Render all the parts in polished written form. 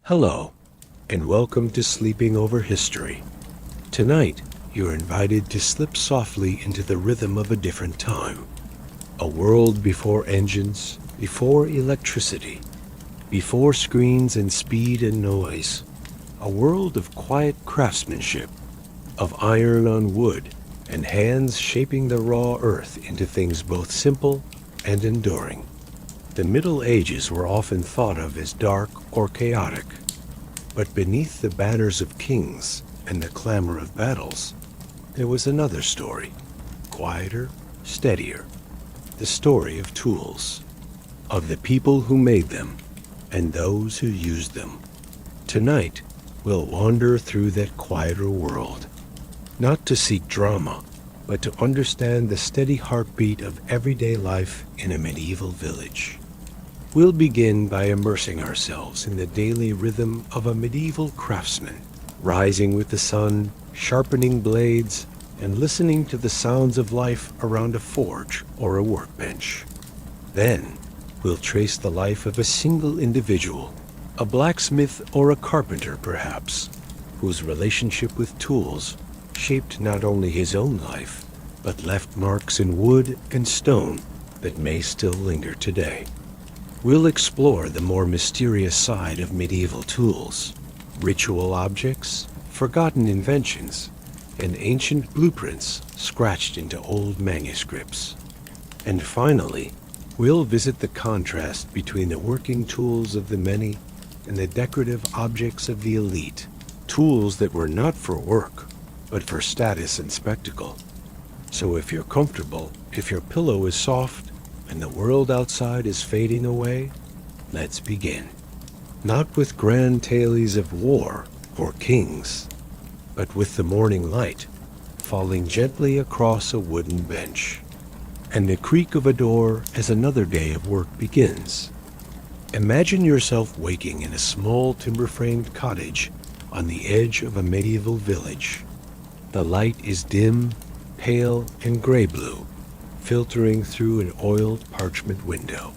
Hello, and welcome to Sleeping Over History. Tonight, you're invited to slip softly into the rhythm of a different time. A world before engines, before electricity, before screens and speed and noise. A world of quiet craftsmanship, of iron on wood, and hands shaping the raw earth into things both simple and enduring. The Middle Ages were often thought of as dark or chaotic, but beneath the banners of kings and the clamor of battles, there was another story, quieter, steadier, the story of tools, of the people who made them and those who used them. Tonight, we'll wander through that quieter world, not to seek drama, but to understand the steady heartbeat of everyday life in a medieval village. We'll begin by immersing ourselves in the daily rhythm of a medieval craftsman, rising with the sun, sharpening blades, and listening to the sounds of life around a forge or a workbench. Then, we'll trace the life of a single individual, a blacksmith or a carpenter perhaps, whose relationship with tools shaped not only his own life, but left marks in wood and stone that may still linger today. We'll explore the more mysterious side of medieval tools, ritual objects, forgotten inventions, and ancient blueprints scratched into old manuscripts. And finally, we'll visit the contrast between the working tools of the many and the decorative objects of the elite, tools that were not for work, but for status and spectacle. So if you're comfortable, if your pillow is soft, and the world outside is fading away, let's begin. Not with grand tales of war or kings, but with the morning light falling gently across a wooden bench, and the creak of a door as another day of work begins. Imagine yourself waking in a small timber-framed cottage on the edge of a medieval village. The light is dim, pale, and gray-blue, filtering through an oiled parchment window.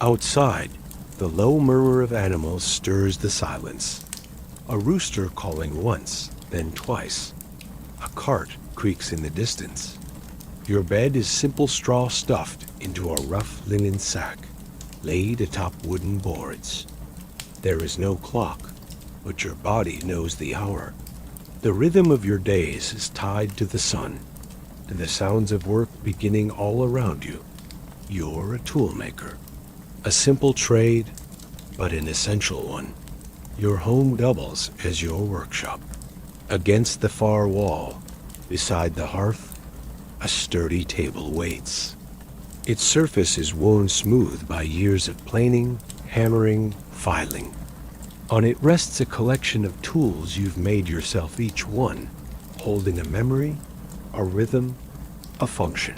Outside, the low murmur of animals stirs the silence. A rooster calling once, then twice. A cart creaks in the distance. Your bed is simple straw stuffed into a rough linen sack, laid atop wooden boards. There is no clock, but your body knows the hour. The rhythm of your days is tied to the sun, to the sounds of work beginning all around you. You're a toolmaker. A simple trade, but an essential one. Your home doubles as your workshop. Against the far wall, beside the hearth, a sturdy table waits. Its surface is worn smooth by years of planing, hammering, filing. On it rests a collection of tools you've made yourself, each one, holding a memory, a rhythm, a function.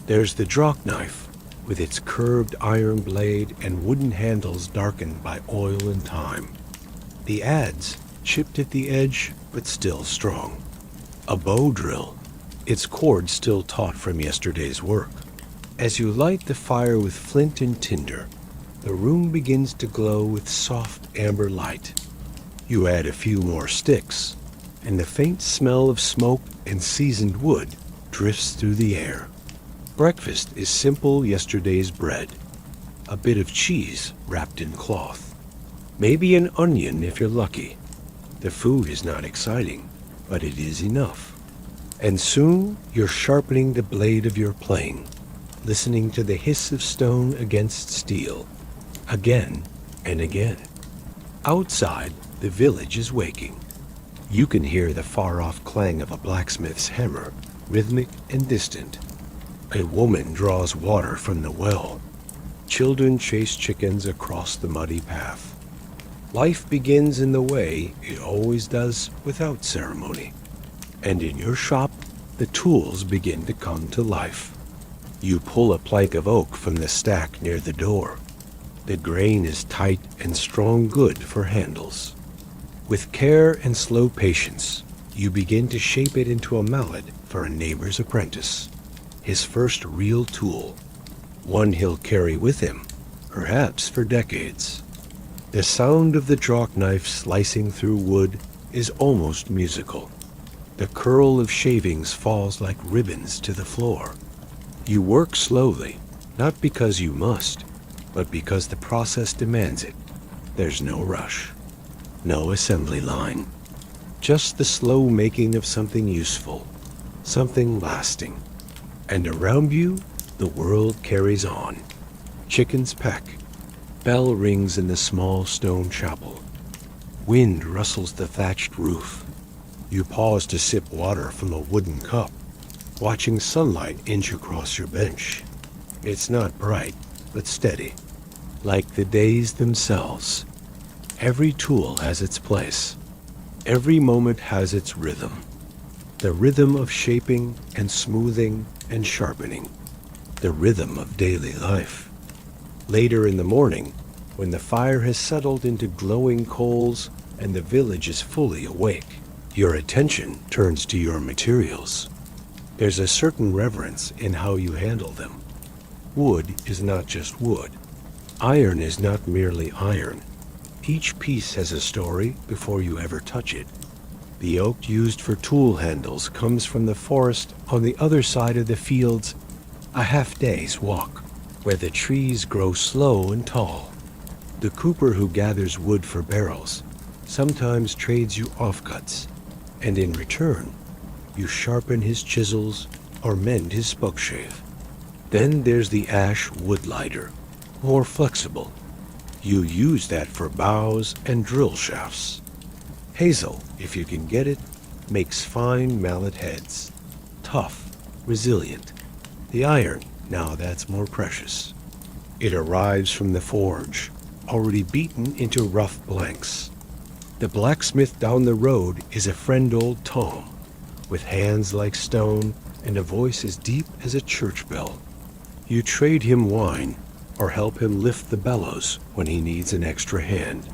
There's the draw knife, with its curved iron blade and wooden handles darkened by oil and time. The adze, chipped at the edge, but still strong. A bow drill, its cord still taut from yesterday's work. As you light the fire with flint and tinder, the room begins to glow with soft amber light. You add a few more sticks, and the faint smell of smoke and seasoned wood drifts through the air. Breakfast is simple yesterday's bread, a bit of cheese wrapped in cloth, maybe an onion if you're lucky. The food is not exciting, but it is enough. And soon you're sharpening the blade of your plane, listening to the hiss of stone against steel, again and again. Outside, the village is waking. You can hear the far-off clang of a blacksmith's hammer, rhythmic and distant. A woman draws water from the well. Children chase chickens across the muddy path. Life begins in the way it always does, without ceremony. And in your shop, the tools begin to come to life. You pull a plank of oak from the stack near the door. The grain is tight and strong, good for handles. With care and slow patience, you begin to shape it into a mallet for a neighbor's apprentice, his first real tool, one he'll carry with him, perhaps for decades. The sound of the draw knife slicing through wood is almost musical. The curl of shavings falls like ribbons to the floor. You work slowly, not because you must, but because the process demands it. There's no rush, no assembly line, just the slow making of something useful, something lasting. And around you, the world carries on. Chickens peck. Bell rings in the small stone chapel. Wind rustles the thatched roof. You pause to sip water from a wooden cup, watching sunlight inch across your bench. It's not bright, but steady, like the days themselves. Every tool has its place. Every moment has its rhythm. The rhythm of shaping and smoothing and sharpening. The rhythm of daily life. Later in the morning, when the fire has settled into glowing coals and the village is fully awake, your attention turns to your materials. There's a certain reverence in how you handle them. Wood is not just wood. Iron is not merely iron. Each piece has a story before you ever touch it. The oak used for tool handles comes from the forest on the other side of the fields, a half-day's walk, where the trees grow slow and tall. The cooper who gathers wood for barrels sometimes trades you offcuts, and in return, you sharpen his chisels or mend his spokeshave. Then there's the ash wood lighter, more flexible. You use that for bows and drill shafts. Hazel, if you can get it, makes fine mallet heads. Tough, resilient. The iron, now that's more precious. It arrives from the forge, already beaten into rough blanks. The blacksmith down the road is a friend old Tom, with hands like stone and a voice as deep as a church bell. You trade him wine or help him lift the bellows when he needs an extra hand.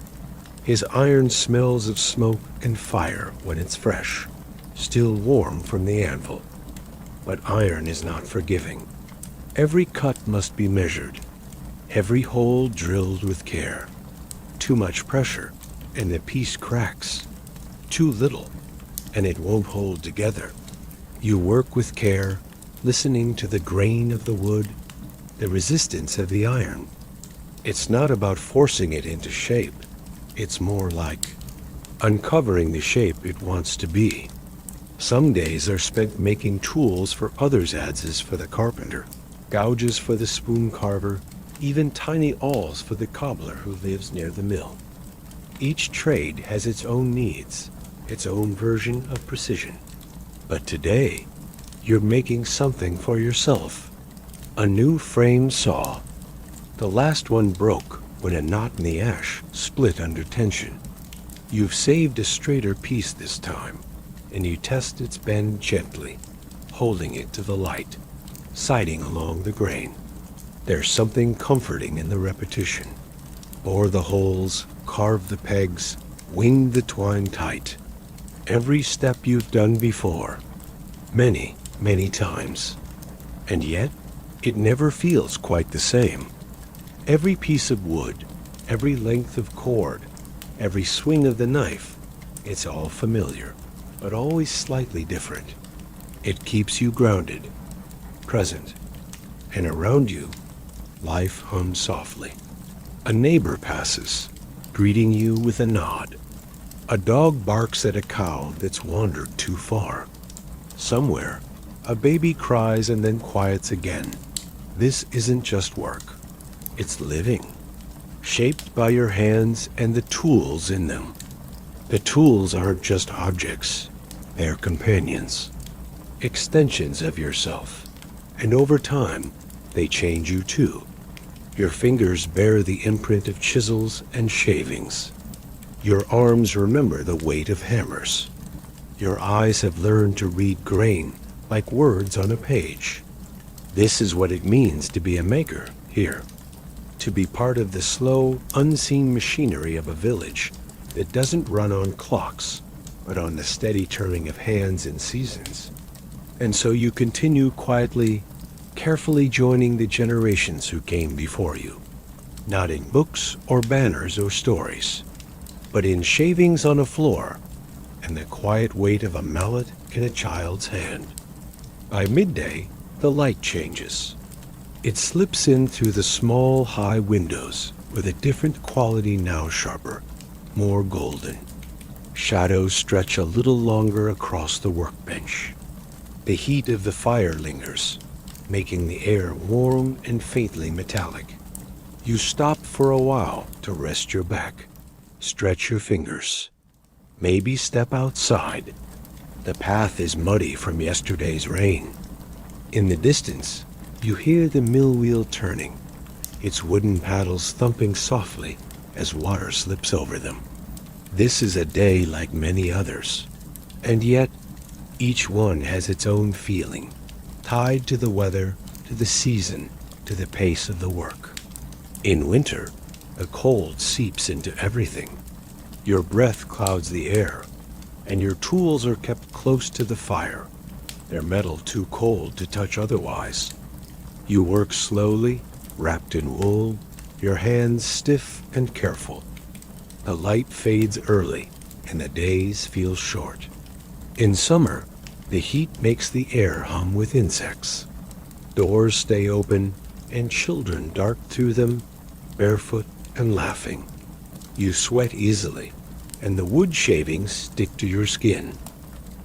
His iron smells of smoke and fire when it's fresh, still warm from the anvil. But iron is not forgiving. Every cut must be measured, every hole drilled with care. Too much pressure, and the piece cracks. Too little, and it won't hold together. You work with care, listening to the grain of the wood, the resistance of the iron. It's not about forcing it into shape. It's more like uncovering the shape it wants to be. Some days are spent making tools for others' adzes for the carpenter, gouges for the spoon carver, even tiny awls for the cobbler who lives near the mill. Each trade has its own needs, its own version of precision. But today, you're making something for yourself. A new frame saw. The last one broke when a knot in the ash split under tension. You've saved a straighter piece this time, and you test its bend gently, holding it to the light, sighting along the grain. There's something comforting in the repetition. Bore the holes, carve the pegs, wing the twine tight. Every step you've done before, many, many times. And yet, it never feels quite the same. Every piece of wood, every length of cord, every swing of the knife, it's all familiar, but always slightly different. It keeps you grounded, present, and around you, life hums softly. A neighbor passes, greeting you with a nod. A dog barks at a cow that's wandered too far. Somewhere, a baby cries and then quiets again. This isn't just work. It's living, shaped by your hands and the tools in them. The tools aren't just objects. They're companions, extensions of yourself. And over time, they change you too. Your fingers bear the imprint of chisels and shavings. Your arms remember the weight of hammers. Your eyes have learned to read grain like words on a page. This is what it means to be a maker here. To be part of the slow, unseen machinery of a village that doesn't run on clocks, but on the steady turning of hands and seasons. And so you continue quietly, carefully joining the generations who came before you, not in books or banners or stories, but in shavings on a floor and the quiet weight of a mallet in a child's hand. By midday, the light changes. It slips in through the small, high windows with a different quality, now sharper, more golden. Shadows stretch a little longer across the workbench. The heat of the fire lingers, making the air warm and faintly metallic. You stop for a while to rest your back, stretch your fingers, maybe step outside. The path is muddy from yesterday's rain. In the distance, you hear the mill wheel turning, its wooden paddles thumping softly as water slips over them. This is a day like many others, and yet each one has its own feeling, tied to the weather, to the season, to the pace of the work. In winter, the cold seeps into everything. Your breath clouds the air, and your tools are kept close to the fire, their metal too cold to touch otherwise. You work slowly, wrapped in wool, your hands stiff and careful. The light fades early, and the days feel short. In summer, the heat makes the air hum with insects. Doors stay open, and children dart through them, barefoot and laughing. You sweat easily, and the wood shavings stick to your skin.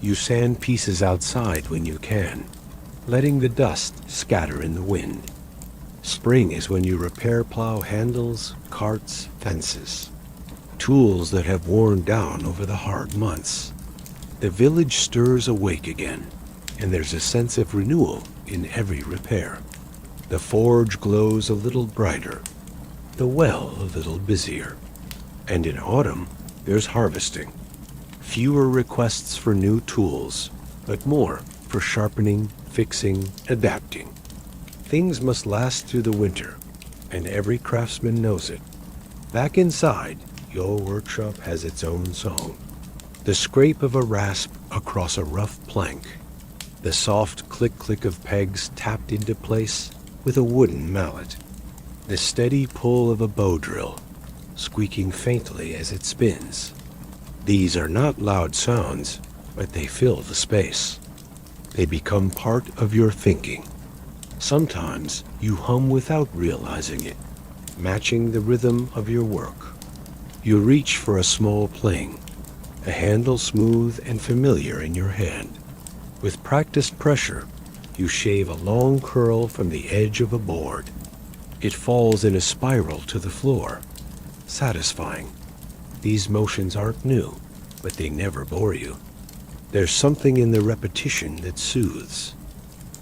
You sand pieces outside when you can, letting the dust scatter in the wind. Spring is when you repair plow handles, carts, fences, tools that have worn down over the hard months. The village stirs awake again, and there's a sense of renewal in every repair. The forge glows a little brighter, the well a little busier. And in autumn, there's harvesting. Fewer requests for new tools, but more for sharpening, fixing, adapting. Things must last through the winter, and every craftsman knows it. Back inside, your workshop has its own song. The scrape of a rasp across a rough plank, the soft click-click of pegs tapped into place with a wooden mallet, the steady pull of a bow drill, squeaking faintly as it spins. These are not loud sounds, but they fill the space. They become part of your thinking. Sometimes you hum without realizing it, matching the rhythm of your work. You reach for a small plane, a handle smooth and familiar in your hand. With practiced pressure, you shave a long curl from the edge of a board. It falls in a spiral to the floor, satisfying. These motions aren't new, but they never bore you. There's something in the repetition that soothes.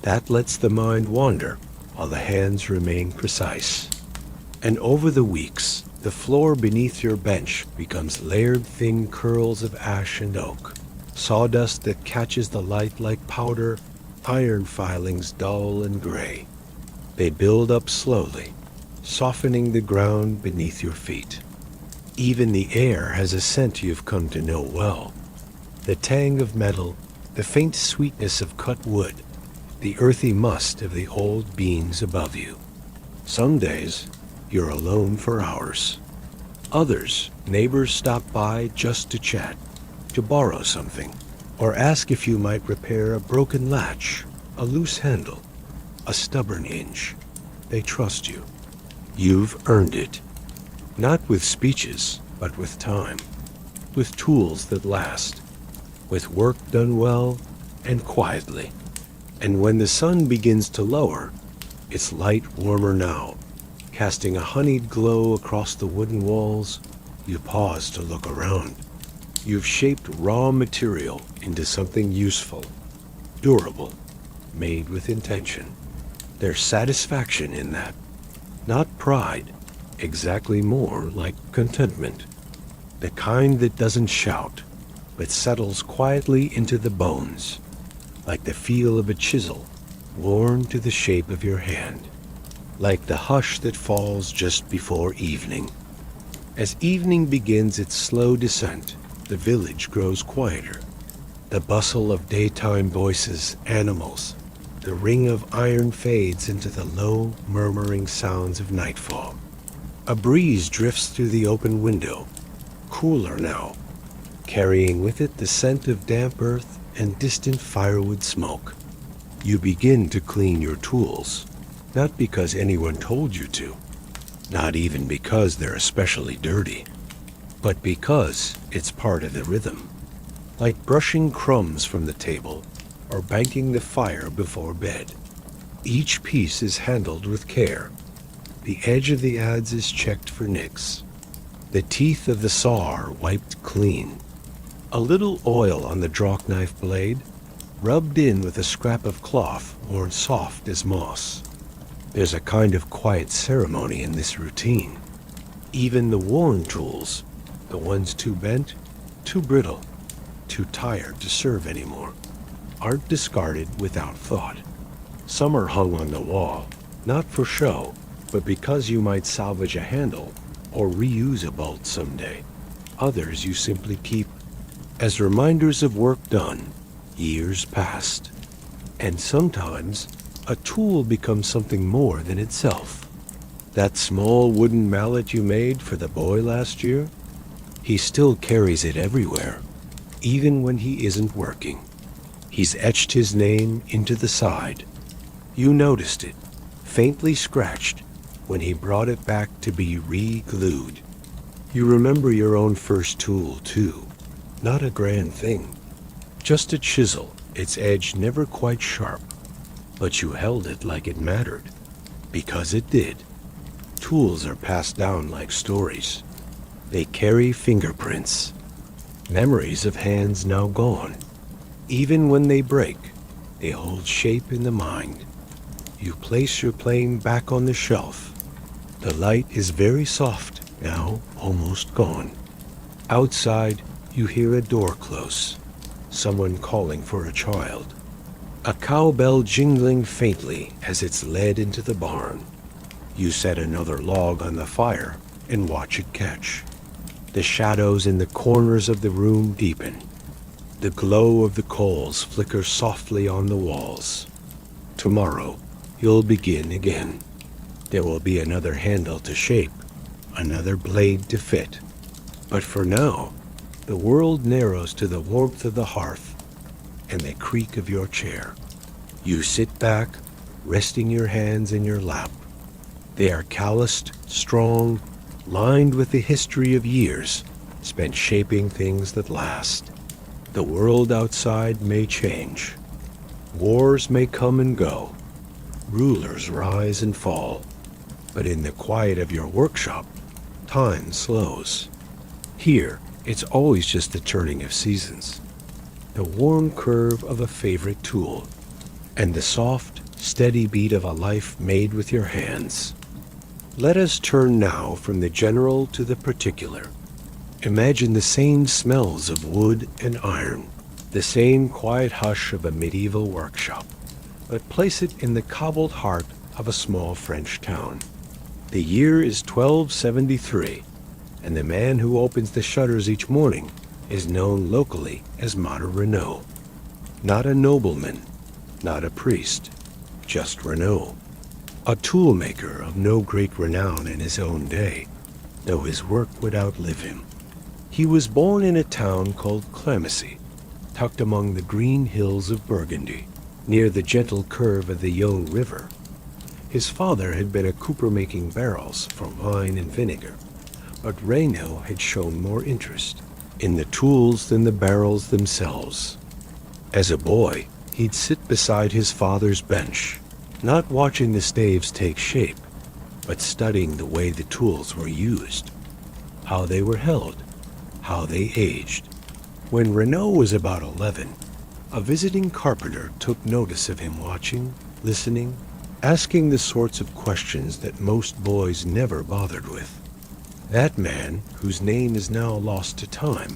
That lets the mind wander while the hands remain precise. And over the weeks, the floor beneath your bench becomes layered thin curls of ash and oak, sawdust that catches the light like powder, iron filings dull and gray. They build up slowly, softening the ground beneath your feet. Even the air has a scent you've come to know well. The tang of metal, the faint sweetness of cut wood, the earthy must of the old beams above you. Some days, you're alone for hours. Others, neighbors stop by just to chat, to borrow something, or ask if you might repair a broken latch, a loose handle, a stubborn hinge. They trust you. You've earned it. Not with speeches, but with time, with tools that last, with work done well and quietly. And when the sun begins to lower, its light warmer now, casting a honeyed glow across the wooden walls, you pause to look around. You've shaped raw material into something useful, durable, made with intention. There's satisfaction in that, not pride, exactly more like contentment, the kind that doesn't shout, but settles quietly into the bones, like the feel of a chisel worn to the shape of your hand, like the hush that falls just before evening. As evening begins its slow descent, the village grows quieter. The bustle of daytime voices, animals, the ring of iron fades into the low, murmuring sounds of nightfall. A breeze drifts through the open window, cooler now, carrying with it the scent of damp earth and distant firewood smoke. You begin to clean your tools, not because anyone told you to, not even because they're especially dirty, but because it's part of the rhythm. Like brushing crumbs from the table or banking the fire before bed. Each piece is handled with care. The edge of the adze is checked for nicks. The teeth of the saw are wiped clean. A little oil on the draw knife blade, rubbed in with a scrap of cloth worn soft as moss. There's a kind of quiet ceremony in this routine. Even the worn tools, the ones too bent, too brittle, too tired to serve anymore, aren't discarded without thought. Some are hung on the wall, not for show, but because you might salvage a handle or reuse a bolt someday. Others you simply keep as reminders of work done, years past. And sometimes a tool becomes something more than itself. That small wooden mallet you made for the boy last year, he still carries it everywhere, even when he isn't working. He's etched his name into the side. You noticed it, faintly scratched, when he brought it back to be re-glued. You remember your own first tool, too. Not a grand thing. Just a chisel, its edge never quite sharp. But you held it like it mattered. Because it did. Tools are passed down like stories. They carry fingerprints. Memories of hands now gone. Even when they break, they hold shape in the mind. You place your plane back on the shelf. The light is very soft now, almost gone. Outside, you hear a door close. Someone calling for a child. A cowbell jingling faintly as it's led into the barn. You set another log on the fire and watch it catch. The shadows in the corners of the room deepen. The glow of the coals flickers softly on the walls. Tomorrow, you'll begin again. There will be another handle to shape, another blade to fit. But for now, the world narrows to the warmth of the hearth and the creak of your chair. You sit back, resting your hands in your lap. They are calloused, strong, lined with the history of years spent shaping things that last. The world outside may change. Wars may come and go. Rulers rise and fall. But in the quiet of your workshop, time slows. Here, it's always just the turning of seasons, the warm curve of a favorite tool, and the soft, steady beat of a life made with your hands. Let us turn now from the general to the particular. Imagine the same smells of wood and iron, the same quiet hush of a medieval workshop, but place it in the cobbled heart of a small French town. The year is 1273, and the man who opens the shutters each morning is known locally as Master Renaud. Not a nobleman, not a priest, just Renaud. A toolmaker of no great renown in his own day, though his work would outlive him. He was born in a town called Clemency, tucked among the green hills of Burgundy, near the gentle curve of the Yonne River. His father had been a cooper making barrels from wine and vinegar, but Renaud had shown more interest in the tools than the barrels themselves. As a boy, he'd sit beside his father's bench, not watching the staves take shape, but studying the way the tools were used, how they were held, how they aged. When Renaud was about 11, a visiting carpenter took notice of him watching, listening, asking the sorts of questions that most boys never bothered with. That man, whose name is now lost to time,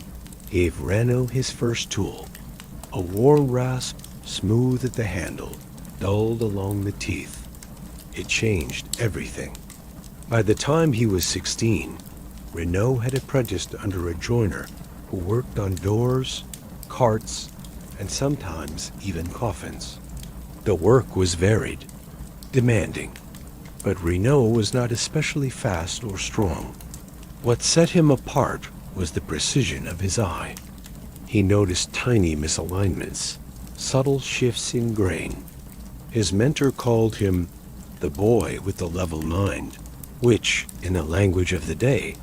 gave Renaud his first tool, a worn rasp, smooth at the handle, dulled along the teeth. It changed everything. By the time he was 16, Renaud had apprenticed under a joiner who worked on doors, carts, and sometimes even coffins. The work was varied, demanding, But Renaud was not especially fast or strong. What set him apart was the precision of his eye. He noticed tiny misalignments, subtle shifts in grain. His mentor called him the boy with the level mind, which, in the language of the day,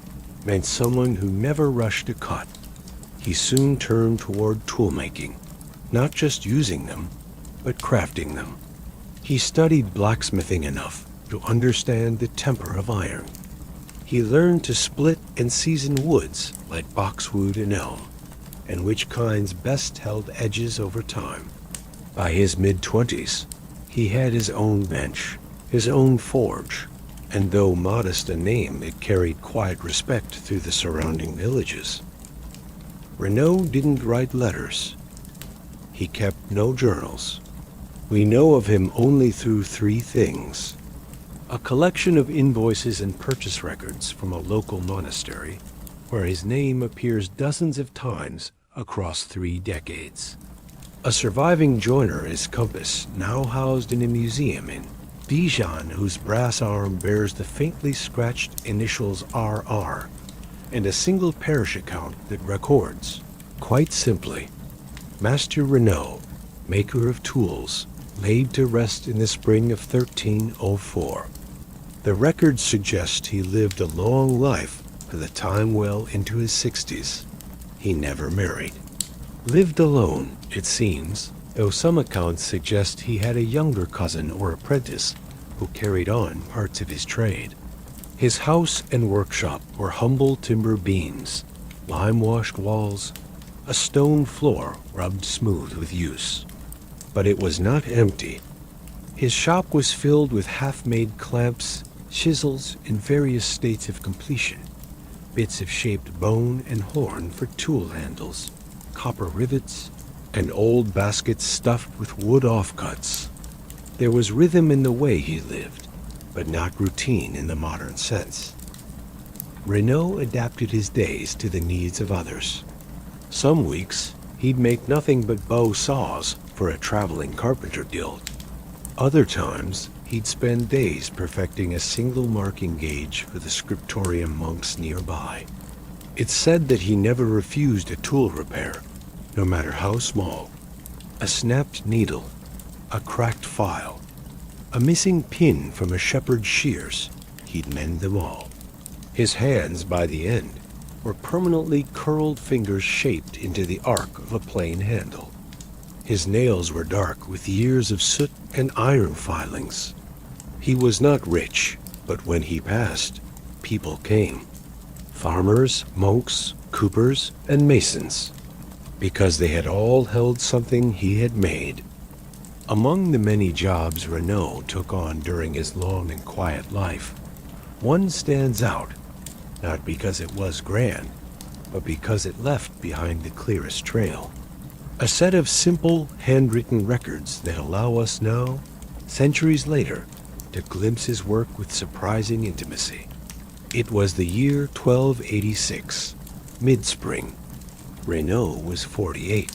meant someone who never rushed a cut. He soon turned toward toolmaking, not just using them, but crafting them. He studied blacksmithing enough to understand the temper of iron. He learned to split and season woods like boxwood and elm, and which kinds best held edges over time. By his mid-20s, he had his own bench, his own forge, and though modest a name, it carried quiet respect through the surrounding villages. Renaud didn't write letters. He kept no journals. We know of him only through three things: a collection of invoices and purchase records from a local monastery, where his name appears dozens of times across 3 decades. A surviving joiner's compass now housed in a museum in Dijon, whose brass arm bears the faintly scratched initials RR, and a single parish account that records, quite simply, Master Renaud, maker of tools, laid to rest in the spring of 1304. The records suggest he lived a long life for the time well into his 60s. He never married. Lived alone, it seems, though some accounts suggest he had a younger cousin or apprentice who carried on parts of his trade. His house and workshop were humble timber beams, lime-washed walls, a stone floor rubbed smooth with use. But it was not empty. His shop was filled with half-made clamps, chisels in various states of completion, bits of shaped bone and horn for tool handles, copper rivets, and old baskets stuffed with wood offcuts. There was rhythm in the way he lived, but not routine in the modern sense. Renaud adapted his days to the needs of others. Some weeks, he'd make nothing but bow saws for a traveling carpenter guild. Other times, he'd spend days perfecting a single marking gauge for the scriptorium monks nearby. It's said that he never refused a tool repair, no matter how small. A snapped needle, a cracked file, a missing pin from a shepherd's shears, he'd mend them all. His hands, by the end, were permanently curled fingers shaped into the arc of a plain handle. His nails were dark with years of soot and iron filings. He was not rich, but when he passed, people came. Farmers, monks, coopers, and masons, because they had all held something he had made. Among the many jobs Renaud took on during his long and quiet life, one stands out, not because it was grand, but because it left behind the clearest trail. A set of simple, handwritten records that allow us now, centuries later, to glimpse his work with surprising intimacy. It was the year 1286, mid-spring. Renaud was 48.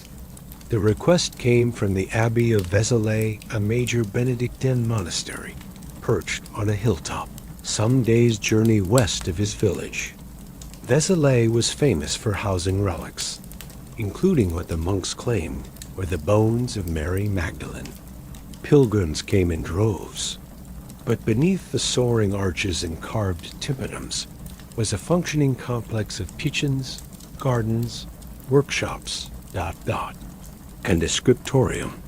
The request came from the Abbey of Vézelay, a major Benedictine monastery, perched on a hilltop, some days' journey west of his village. Vézelay was famous for housing relics, including what the monks claimed were the bones of Mary Magdalene. Pilgrims came in droves, but beneath the soaring arches and carved tympanums was a functioning complex of kitchens, gardens, workshops, and a scriptorium.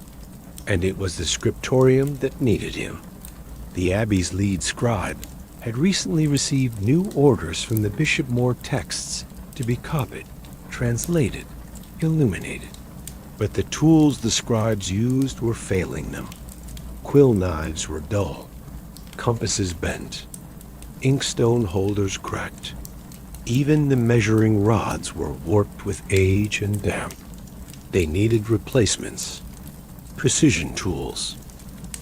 And it was the scriptorium that needed him. The abbey's lead scribe had recently received new orders from the bishop more texts to be copied, translated, illuminated. But the tools the scribes used were failing them. Quill knives were dull, compasses bent, inkstone holders cracked. Even the measuring rods were warped with age and damp. They needed replacements. Precision tools.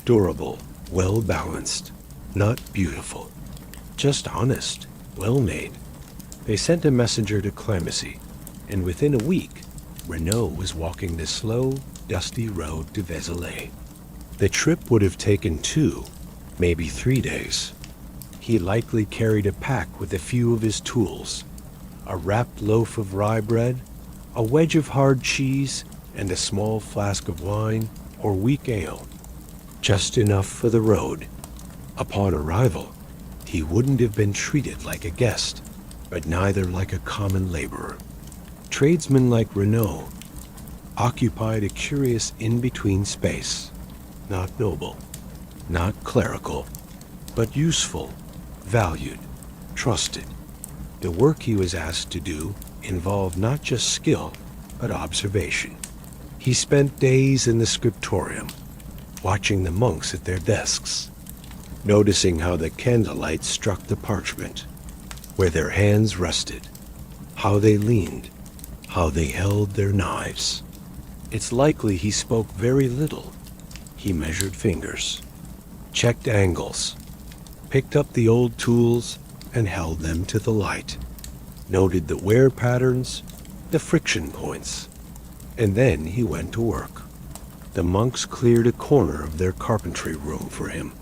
Durable, well-balanced, not beautiful. Just honest, well-made. They sent a messenger to Clemency, and within a week, Renaud was walking the slow, dusty road to Vézelay. The trip would have taken 2, maybe 3 days, He likely carried a pack with a few of his tools, a wrapped loaf of rye bread, a wedge of hard cheese, and a small flask of wine or weak ale, just enough for the road. Upon arrival, he wouldn't have been treated like a guest, but neither like a common laborer. Tradesmen like Renaud occupied a curious in-between space, not noble, not clerical, but useful, valued, trusted. The work he was asked to do involved not just skill, but observation. He spent days in the scriptorium, watching the monks at their desks, noticing how the candlelight struck the parchment, where their hands rested, how they leaned, how they held their knives. It's likely he spoke very little. He measured fingers, checked angles, picked up the old tools and held them to the light, noted the wear patterns, the friction points, and then he went to work. The monks cleared a corner of their carpentry room for him.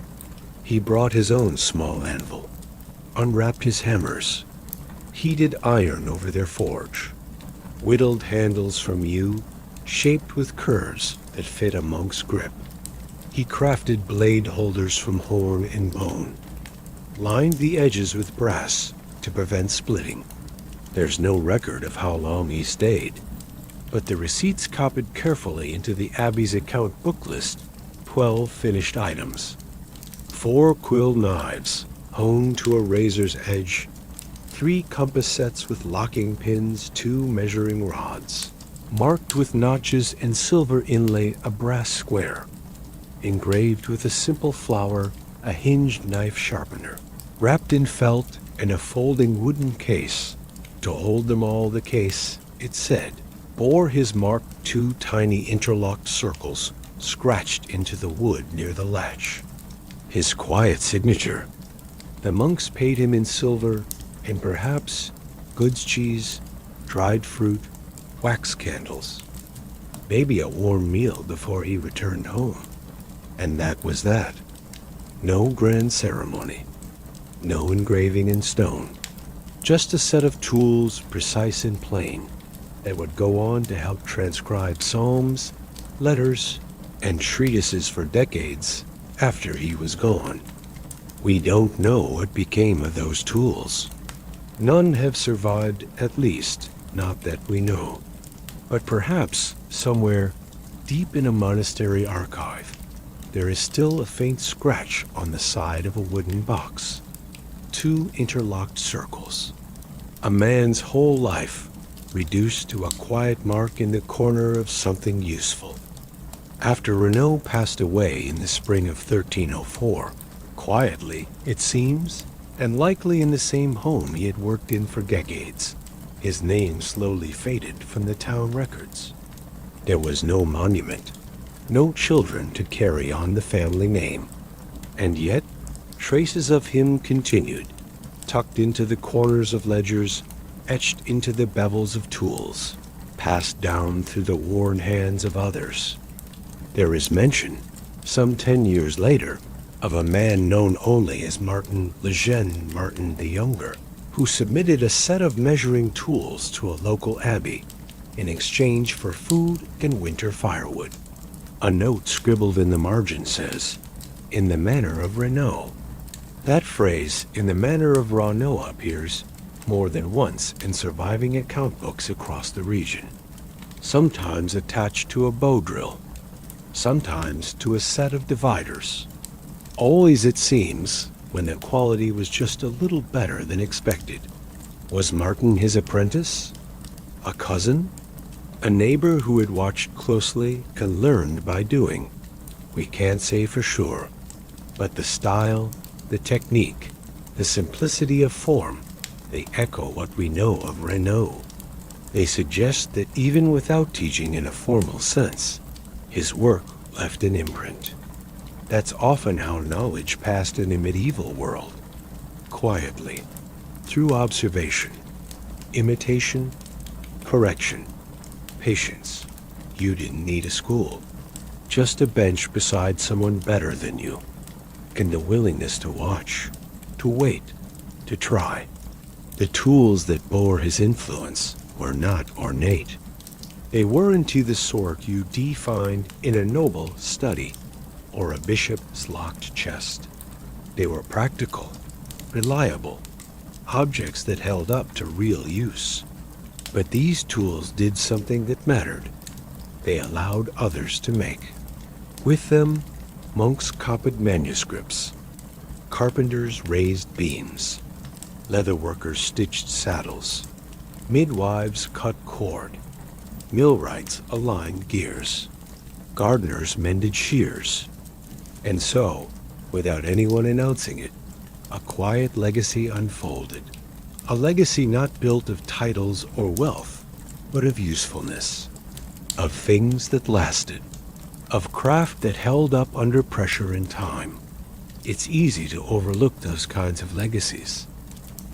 He brought his own small anvil, unwrapped his hammers, heated iron over their forge, whittled handles from yew, shaped with curves that fit a monk's grip. He crafted blade holders from horn and bone, lined the edges with brass to prevent splitting. There's no record of how long he stayed, but the receipts copied carefully into the abbey's account book list 12 finished items. 4 quill knives, honed to a razor's edge, 3 compass sets with locking pins, 2 measuring rods, marked with notches and silver inlay a brass square, engraved with a simple flower, a hinged knife sharpener, wrapped in felt and a folding wooden case. To hold them all, the case, it said, bore his mark 2 tiny interlocked circles scratched into the wood near the latch. His quiet signature. The monks paid him in silver and perhaps goods cheese, dried fruit, wax candles, maybe a warm meal before he returned home. And that was that. No grand ceremony, no engraving in stone, just a set of tools, precise and plain, that would go on to help transcribe psalms, letters, and treatises for decades after he was gone. We don't know what became of those tools. None have survived, at least not that we know. But perhaps somewhere deep in a monastery archive, there is still a faint scratch on the side of a wooden box. 2 interlocked circles. A man's whole life reduced to a quiet mark in the corner of something useful. After Renaud passed away in the spring of 1304, quietly, it seems, and likely in the same home he had worked in for decades, his name slowly faded from the town records. There was no monument, no children to carry on the family name, and yet traces of him continued, tucked into the corners of ledgers, etched into the bevels of tools, passed down through the worn hands of others. There is mention, some 10 years later, of a man known only as Martin Lejeune Martin the Younger, who submitted a set of measuring tools to a local abbey in exchange for food and winter firewood. A note scribbled in the margin says, "In the manner of Renaud." That phrase, "in the manner of Renaud," appears more than once in surviving account books across the region, sometimes attached to a bow drill, sometimes to a set of dividers. Always, it seems, when the quality was just a little better than expected. Was Martin his apprentice? A cousin? A neighbor who had watched closely and learned by doing? We can't say for sure, but the style, the technique, the simplicity of form, they echo what we know of Renaud. They suggest that even without teaching in a formal sense, his work left an imprint. That's often how knowledge passed in a medieval world, quietly, through observation, imitation, correction, patience. You didn't need a school, just a bench beside someone better than you, and the willingness to watch. to wait, to try. The tools that bore his influence were not ornate. They weren't to the sort you find in a noble study or a bishop's locked chest. They were practical, reliable, objects that held up to real use. But these tools did something that mattered. They allowed others to make. With them, monks copied manuscripts, carpenters raised beams, leatherworkers stitched saddles, midwives cut cord, millwrights aligned gears, gardeners mended shears. And so, without anyone announcing it, a quiet legacy unfolded. A legacy not built of titles or wealth, but of usefulness, of things that lasted, of craft that held up under pressure and time. It's easy to overlook those kinds of legacies.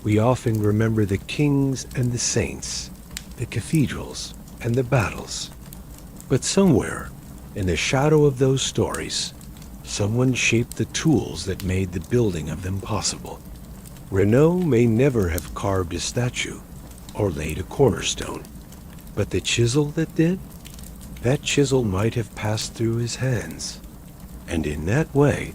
We often remember the kings and the saints, the cathedrals and the battles. But somewhere, in the shadow of those stories, someone shaped the tools that made the building of them possible. Renaud may never have carved a statue or laid a cornerstone, but the chisel that did, that chisel might have passed through his hands. And in that way,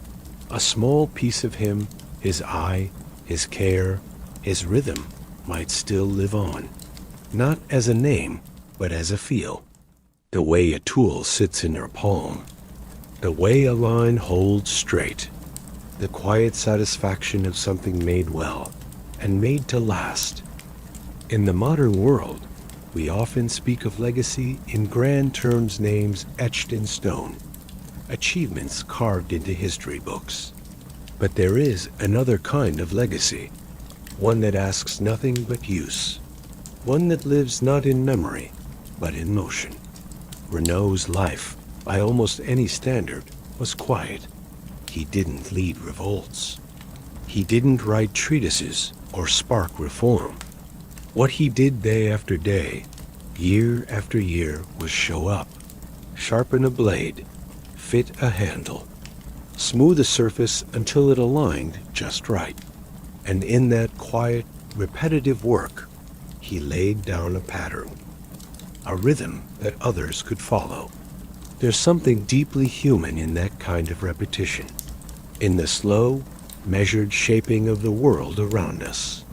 a small piece of him, his eye, his care, his rhythm, might still live on, not as a name, but as a feel. The way a tool sits in your palm, the way a line holds straight, the quiet satisfaction of something made well and made to last. In the modern world, we often speak of legacy in grand terms, names etched in stone, achievements carved into history books. But there is another kind of legacy, one that asks nothing but use, one that lives not in memory, but in motion. Renaud's life, by almost any standard, was quiet. He didn't lead revolts. He didn't write treatises or spark reform. What he did day after day, year after year, was show up, sharpen a blade, fit a handle, smooth a surface until it aligned just right. And in that quiet, repetitive work, he laid down a pattern, a rhythm that others could follow. There's something deeply human in that kind of repetition, in the slow, measured shaping of the world around us.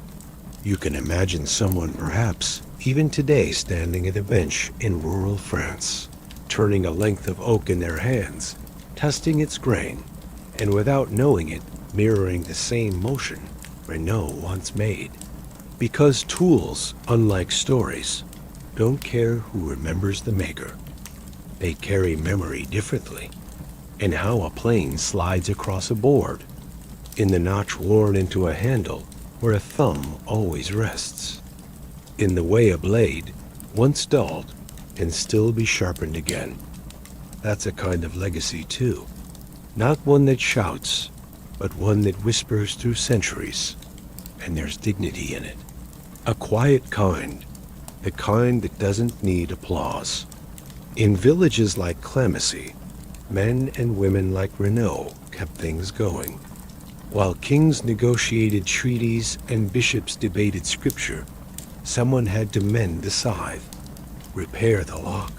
You can imagine someone, perhaps even today, standing at a bench in rural France, turning a length of oak in their hands, testing its grain, and without knowing it, mirroring the same motion Renaud once made. Because tools, unlike stories, don't care who remembers the maker. They carry memory differently, in how a plane slides across a board, in the notch worn into a handle where a thumb always rests, in the way a blade, once dulled, can still be sharpened again. That's a kind of legacy too, not one that shouts, but one that whispers through centuries, and there's dignity in it. A quiet kind, the kind that doesn't need applause. In villages like Clamecy, men and women like Renaud kept things going. While kings negotiated treaties and bishops debated scripture, someone had to mend the scythe, repair the lock,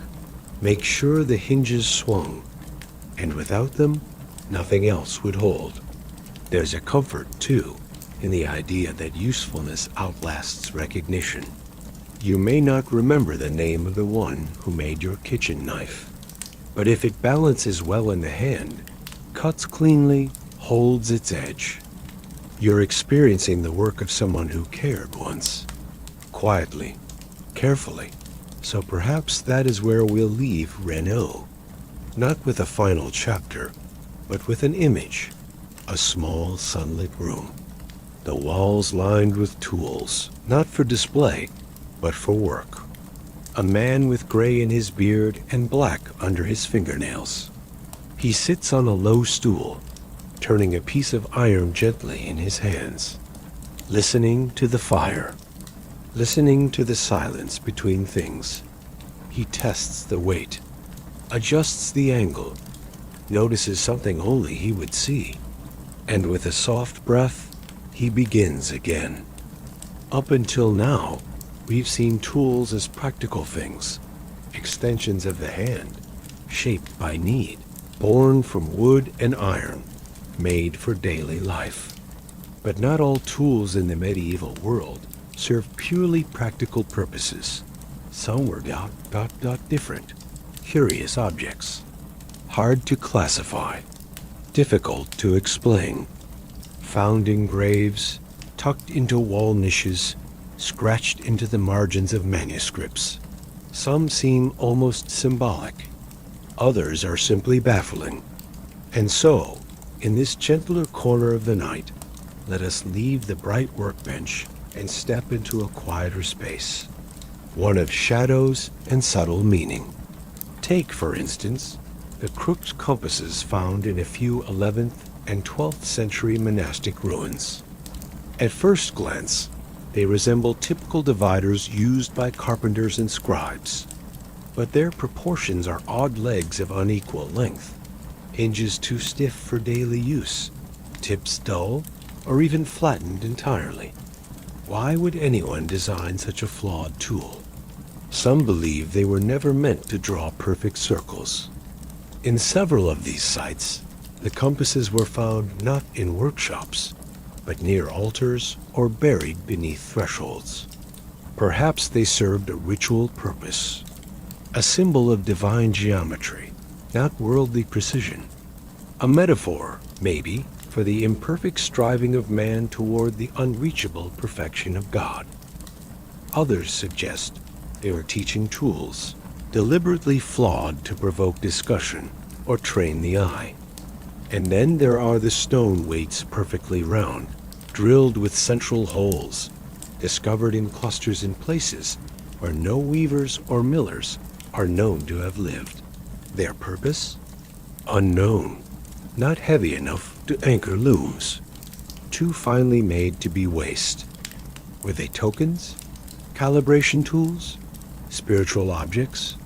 make sure the hinges swung, and without them, nothing else would hold. There's a comfort, too, in the idea that usefulness outlasts recognition. You may not remember the name of the one who made your kitchen knife, but if it balances well in the hand, cuts cleanly, holds its edge, you're experiencing the work of someone who cared once, quietly, carefully. So perhaps that is where we'll leave Renaud, not with a final chapter, but with an image, a small sunlit room, the walls lined with tools, not for display, but for work. A man with gray in his beard and black under his fingernails. He sits on a low stool, turning a piece of iron gently in his hands, listening to the fire, listening to the silence between things. He tests the weight, adjusts the angle, notices something only he would see, and with a soft breath, he begins again. Up until now, we've seen tools as practical things, extensions of the hand, shaped by need, born from wood and iron, made for daily life. But not all tools in the medieval world served purely practical purposes. Some were different, curious objects, hard to classify, difficult to explain, found in graves, tucked into wall niches, scratched into the margins of manuscripts. Some seem almost symbolic, others are simply baffling. And so, in this gentler corner of the night, let us leave the bright workbench and step into a quieter space, one of shadows and subtle meaning. Take, for instance, the crooked compasses found in a few 11th and 12th century monastic ruins. At first glance, they resemble typical dividers used by carpenters and scribes, but their proportions are odd legs of unequal length, hinges too stiff for daily use, tips dull, or even flattened entirely. Why would anyone design such a flawed tool? Some believe they were never meant to draw perfect circles. In several of these sites, the compasses were found not in workshops, but near altars or buried beneath thresholds. Perhaps they served a ritual purpose, a symbol of divine geometry, not worldly precision. A metaphor, maybe, for the imperfect striving of man toward the unreachable perfection of God. Others suggest they were teaching tools, deliberately flawed to provoke discussion or train the eye. And then there are the stone weights perfectly round, drilled with central holes, discovered in clusters in places where no weavers or millers are known to have lived. Their purpose? Unknown. Not heavy enough to anchor looms, too finely made to be waste. Were they tokens? Calibration tools? Spiritual objects?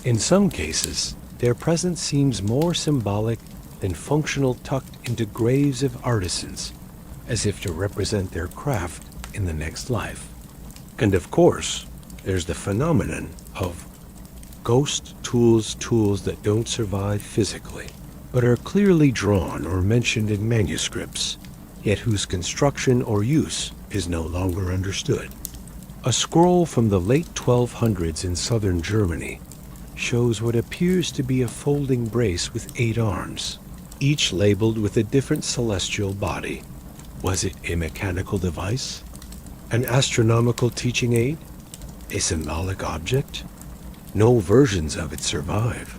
In some cases, their presence seems more symbolic than functional, tucked into graves of artisans, as if to represent their craft in the next life. And of course, there's the phenomenon of ghost tools, tools that don't survive physically, but are clearly drawn or mentioned in manuscripts, yet whose construction or use is no longer understood. A scroll from the late 1200s in southern Germany shows what appears to be a folding brace with 8 arms, each labeled with a different celestial body. Was it a mechanical device? An astronomical teaching aid? A symbolic object? No versions of it survive.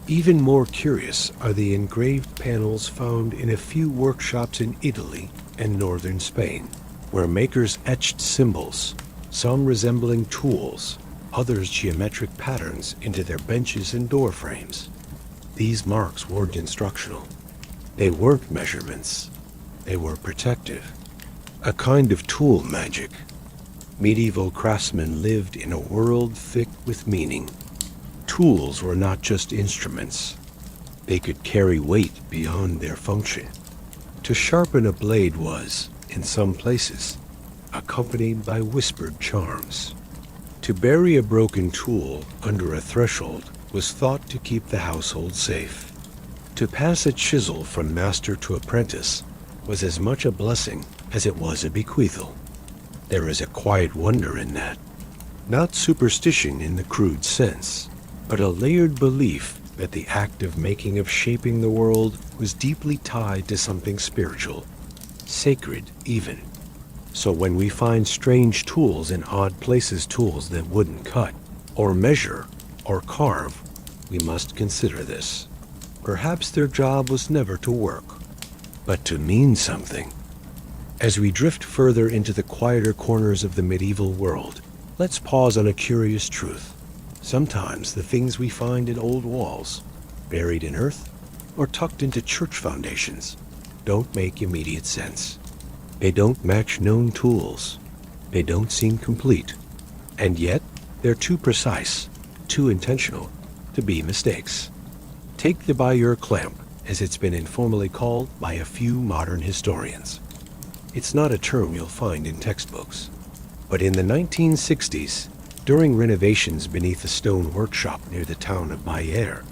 Even more curious are the engraved panels found in a few workshops in Italy and northern Spain, where makers etched symbols, some resembling tools, others geometric patterns, into their benches and door frames. These marks weren't instructional. They weren't measurements. They were protective. A kind of tool magic. Medieval craftsmen lived in a world thick with meaning. Tools were not just instruments. They could carry weight beyond their function. To sharpen a blade was, in some places, accompanied by whispered charms. To bury a broken tool under a threshold was thought to keep the household safe. To pass a chisel from master to apprentice was as much a blessing as it was a bequeathal. There is a quiet wonder in that. Not superstition in the crude sense, but a layered belief that the act of making, of shaping the world, was deeply tied to something spiritual, sacred even. So when we find strange tools in odd places, tools that wouldn't cut, or measure, or carve, we must consider this. Perhaps their job was never to work, but to mean something. As we drift further into the quieter corners of the medieval world, let's pause on a curious truth. Sometimes the things we find in old walls, buried in earth, or tucked into church foundations, don't make immediate sense. They don't match known tools. They don't seem complete. And yet, they're too precise, too intentional, to be mistakes. Take the Bayeux clamp, as it's been informally called by a few modern historians. It's not a term you'll find in textbooks. But in the 1960s, during renovations beneath a stone workshop near the town of Mayer,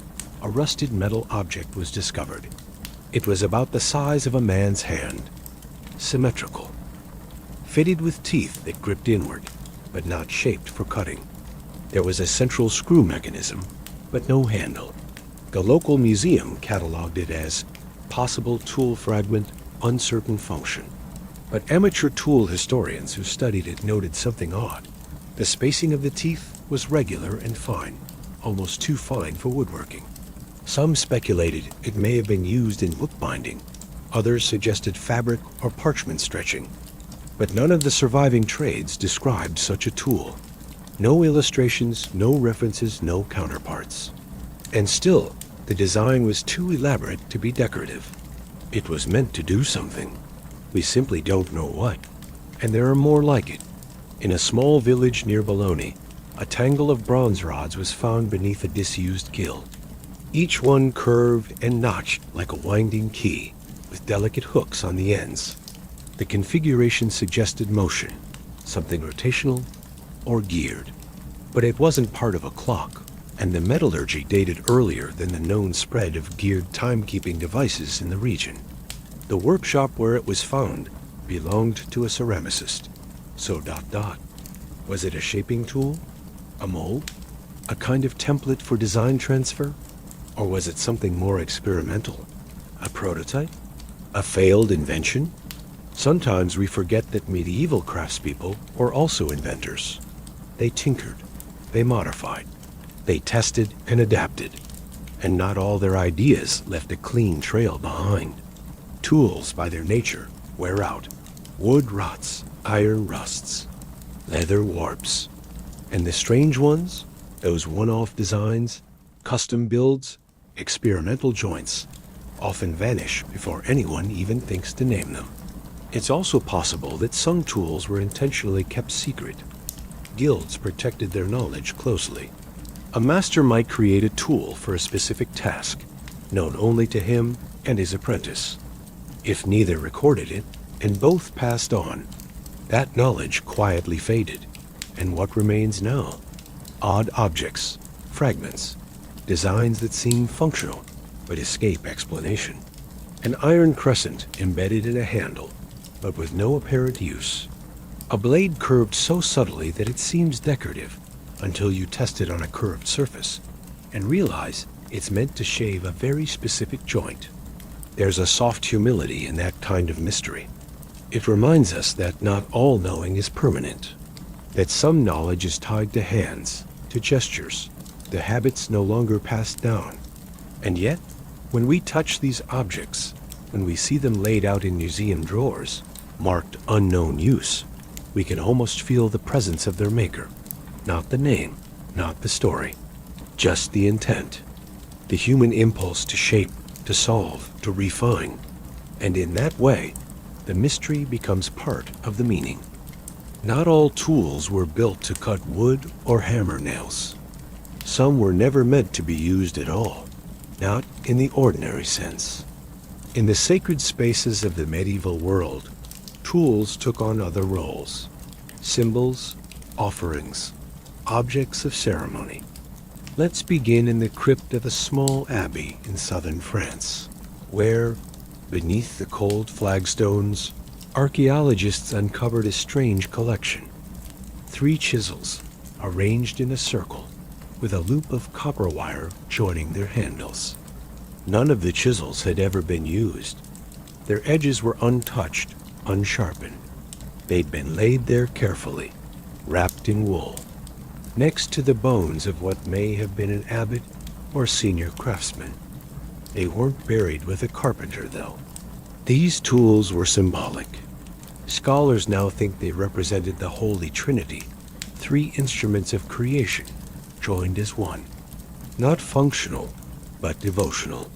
a rusted metal object was discovered. It was about the size of a man's hand, symmetrical, fitted with teeth that gripped inward, but not shaped for cutting. There was a central screw mechanism, but no handle. The local museum cataloged it as possible tool fragment, uncertain function. But amateur tool historians who studied it noted something odd. The spacing of the teeth was regular and fine, almost too fine for woodworking. Some speculated it may have been used in bookbinding. Others suggested fabric or parchment stretching. But none of the surviving trades described such a tool. No illustrations, no references, no counterparts. And still, the design was too elaborate to be decorative. It was meant to do something. We simply don't know what. And there are more like it. In a small village near Bologna, a tangle of bronze rods was found beneath a disused gill. Each one curved and notched like a winding key, with delicate hooks on the ends. The configuration suggested motion, something rotational or geared. But it wasn't part of a clock, and the metallurgy dated earlier than the known spread of geared timekeeping devices in the region. The workshop where it was found belonged to a ceramicist. So ... Was it a shaping tool? A mold? A kind of template for design transfer? Or was it something more experimental? A prototype? A failed invention? Sometimes we forget that medieval craftspeople were also inventors. They tinkered, they modified, they tested and adapted, and not all their ideas left a clean trail behind. Tools, by their nature, wear out. Wood rots, iron rusts, leather warps. And the strange ones, those one-off designs, custom builds, experimental joints, often vanish before anyone even thinks to name them. It's also possible that some tools were intentionally kept secret. Guilds protected their knowledge closely. A master might create a tool for a specific task, known only to him and his apprentice. If neither recorded it, and both passed on, that knowledge quietly faded. And what remains now? Odd objects, fragments, designs that seem functional, but escape explanation. An iron crescent embedded in a handle, but with no apparent use. A blade curved so subtly that it seems decorative until you test it on a curved surface and realize it's meant to shave a very specific joint. There's a soft humility in that kind of mystery. It reminds us that not all knowing is permanent, that some knowledge is tied to hands, to gestures, to habits no longer passed down. And yet, when we touch these objects, when we see them laid out in museum drawers, marked unknown use, we can almost feel the presence of their maker. Not the name, not the story, just the intent. The human impulse to shape, to solve, to refine. And in that way, the mystery becomes part of the meaning. Not all tools were built to cut wood or hammer nails. Some were never meant to be used at all, not in the ordinary sense. In the sacred spaces of the medieval world, tools took on other roles. Symbols, offerings, objects of ceremony. Let's begin in the crypt of a small abbey in southern France, where, beneath the cold flagstones, archaeologists uncovered a strange collection. 3 chisels, arranged in a circle, with a loop of copper wire joining their handles. None of the chisels had ever been used. Their edges were untouched, unsharpened. They'd been laid there carefully, wrapped in wool, next to the bones of what may have been an abbot or senior craftsman. They weren't buried with a carpenter, though. These tools were symbolic. Scholars now think they represented the Holy Trinity, 3 instruments of creation, joined as one. Not functional, but devotional.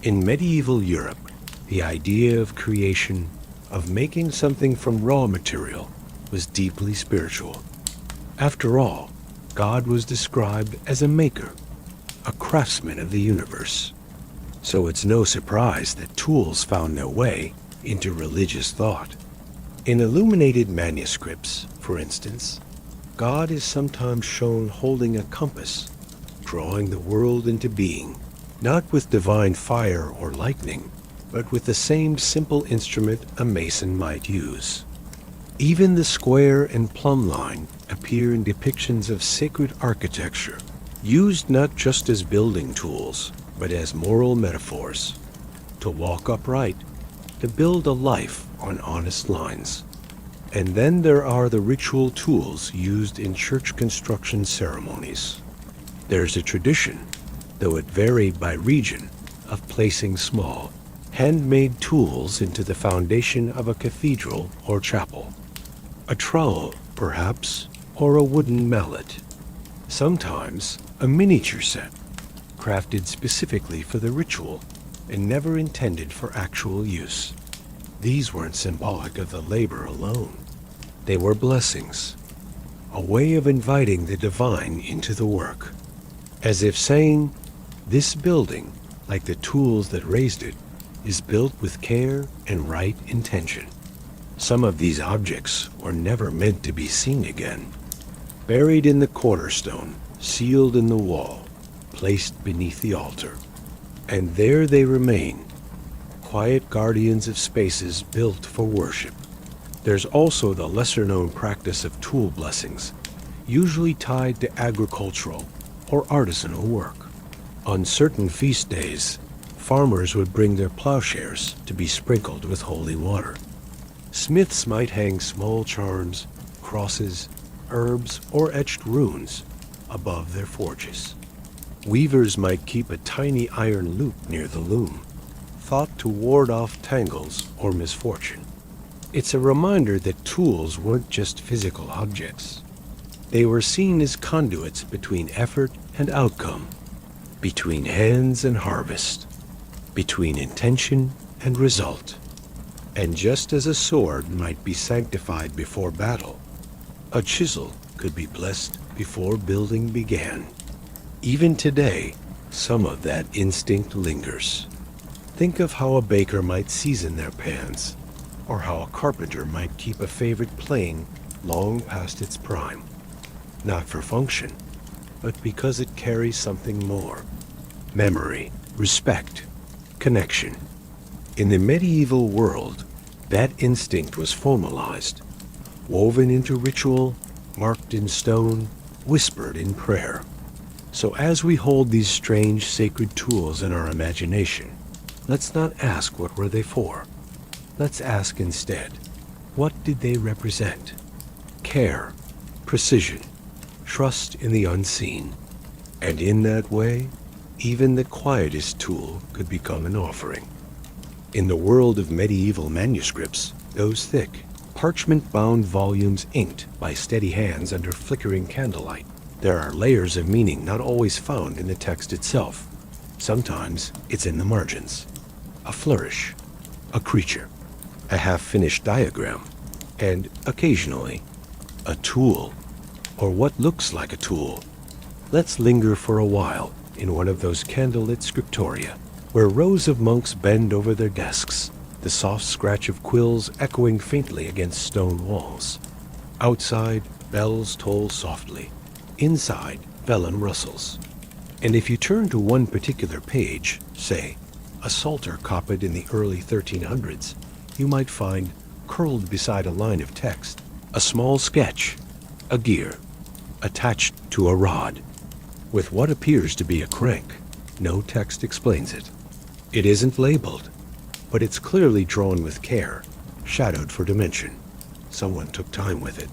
In medieval Europe, the idea of creation, of making something from raw material, was deeply spiritual. After all, God was described as a maker, a craftsman of the universe. So it's no surprise that tools found their way into religious thought. In illuminated manuscripts, for instance, God is sometimes shown holding a compass, drawing the world into being, not with divine fire or lightning, but with the same simple instrument a mason might use. Even the square and plumb line appear in depictions of sacred architecture, used not just as building tools, but as moral metaphors. To walk upright, to build a life on honest lines. And then there are the ritual tools used in church construction ceremonies. There's a tradition, though it varied by region, of placing small, handmade tools into the foundation of a cathedral or chapel. A trowel, perhaps, or a wooden mallet. Sometimes a miniature set, crafted specifically for the ritual and never intended for actual use. These weren't symbolic of the labor alone. They were blessings, a way of inviting the divine into the work, as if saying, this building, like the tools that raised it, is built with care and right intention. Some of these objects were never meant to be seen again. Buried in the cornerstone, sealed in the wall, placed beneath the altar. And there they remain, quiet guardians of spaces built for worship. There's also the lesser-known practice of tool blessings, usually tied to agricultural or artisanal work. On certain feast days, farmers would bring their plowshares to be sprinkled with holy water. Smiths might hang small charms, crosses, herbs, or etched runes above their forges. Weavers might keep a tiny iron loop near the loom, thought to ward off tangles or misfortune. It's a reminder that tools weren't just physical objects. They were seen as conduits between effort and outcome, between hands and harvest, between intention and result. And just as a sword might be sanctified before battle, a chisel could be blessed before building began. Even today, some of that instinct lingers. Think of how a baker might season their pans, or how a carpenter might keep a favorite plane long past its prime. Not for function, but because it carries something more. Memory, respect, connection. In the medieval world, that instinct was formalized, woven into ritual, marked in stone, whispered in prayer. So as we hold these strange sacred tools in our imagination, let's not ask what were they for. Let's ask instead, what did they represent? Care, precision, trust in the unseen. And in that way, even the quietest tool could become an offering. In the world of medieval manuscripts, those thick, parchment-bound volumes inked by steady hands under flickering candlelight, there are layers of meaning not always found in the text itself. Sometimes it's in the margins. A flourish, a creature, a half-finished diagram, and occasionally, a tool, or what looks like a tool. Let's linger for a while in one of those candlelit scriptoria, where rows of monks bend over their desks, the soft scratch of quills echoing faintly against stone walls. Outside, bells toll softly. Inside, vellum rustles. And if you turn to one particular page, say, a Psalter copied in the early 1300s, you might find, curled beside a line of text, a small sketch, a gear, attached to a rod, with what appears to be a crank. No text explains it. It isn't labeled, but it's clearly drawn with care, shadowed for dimension. Someone took time with it.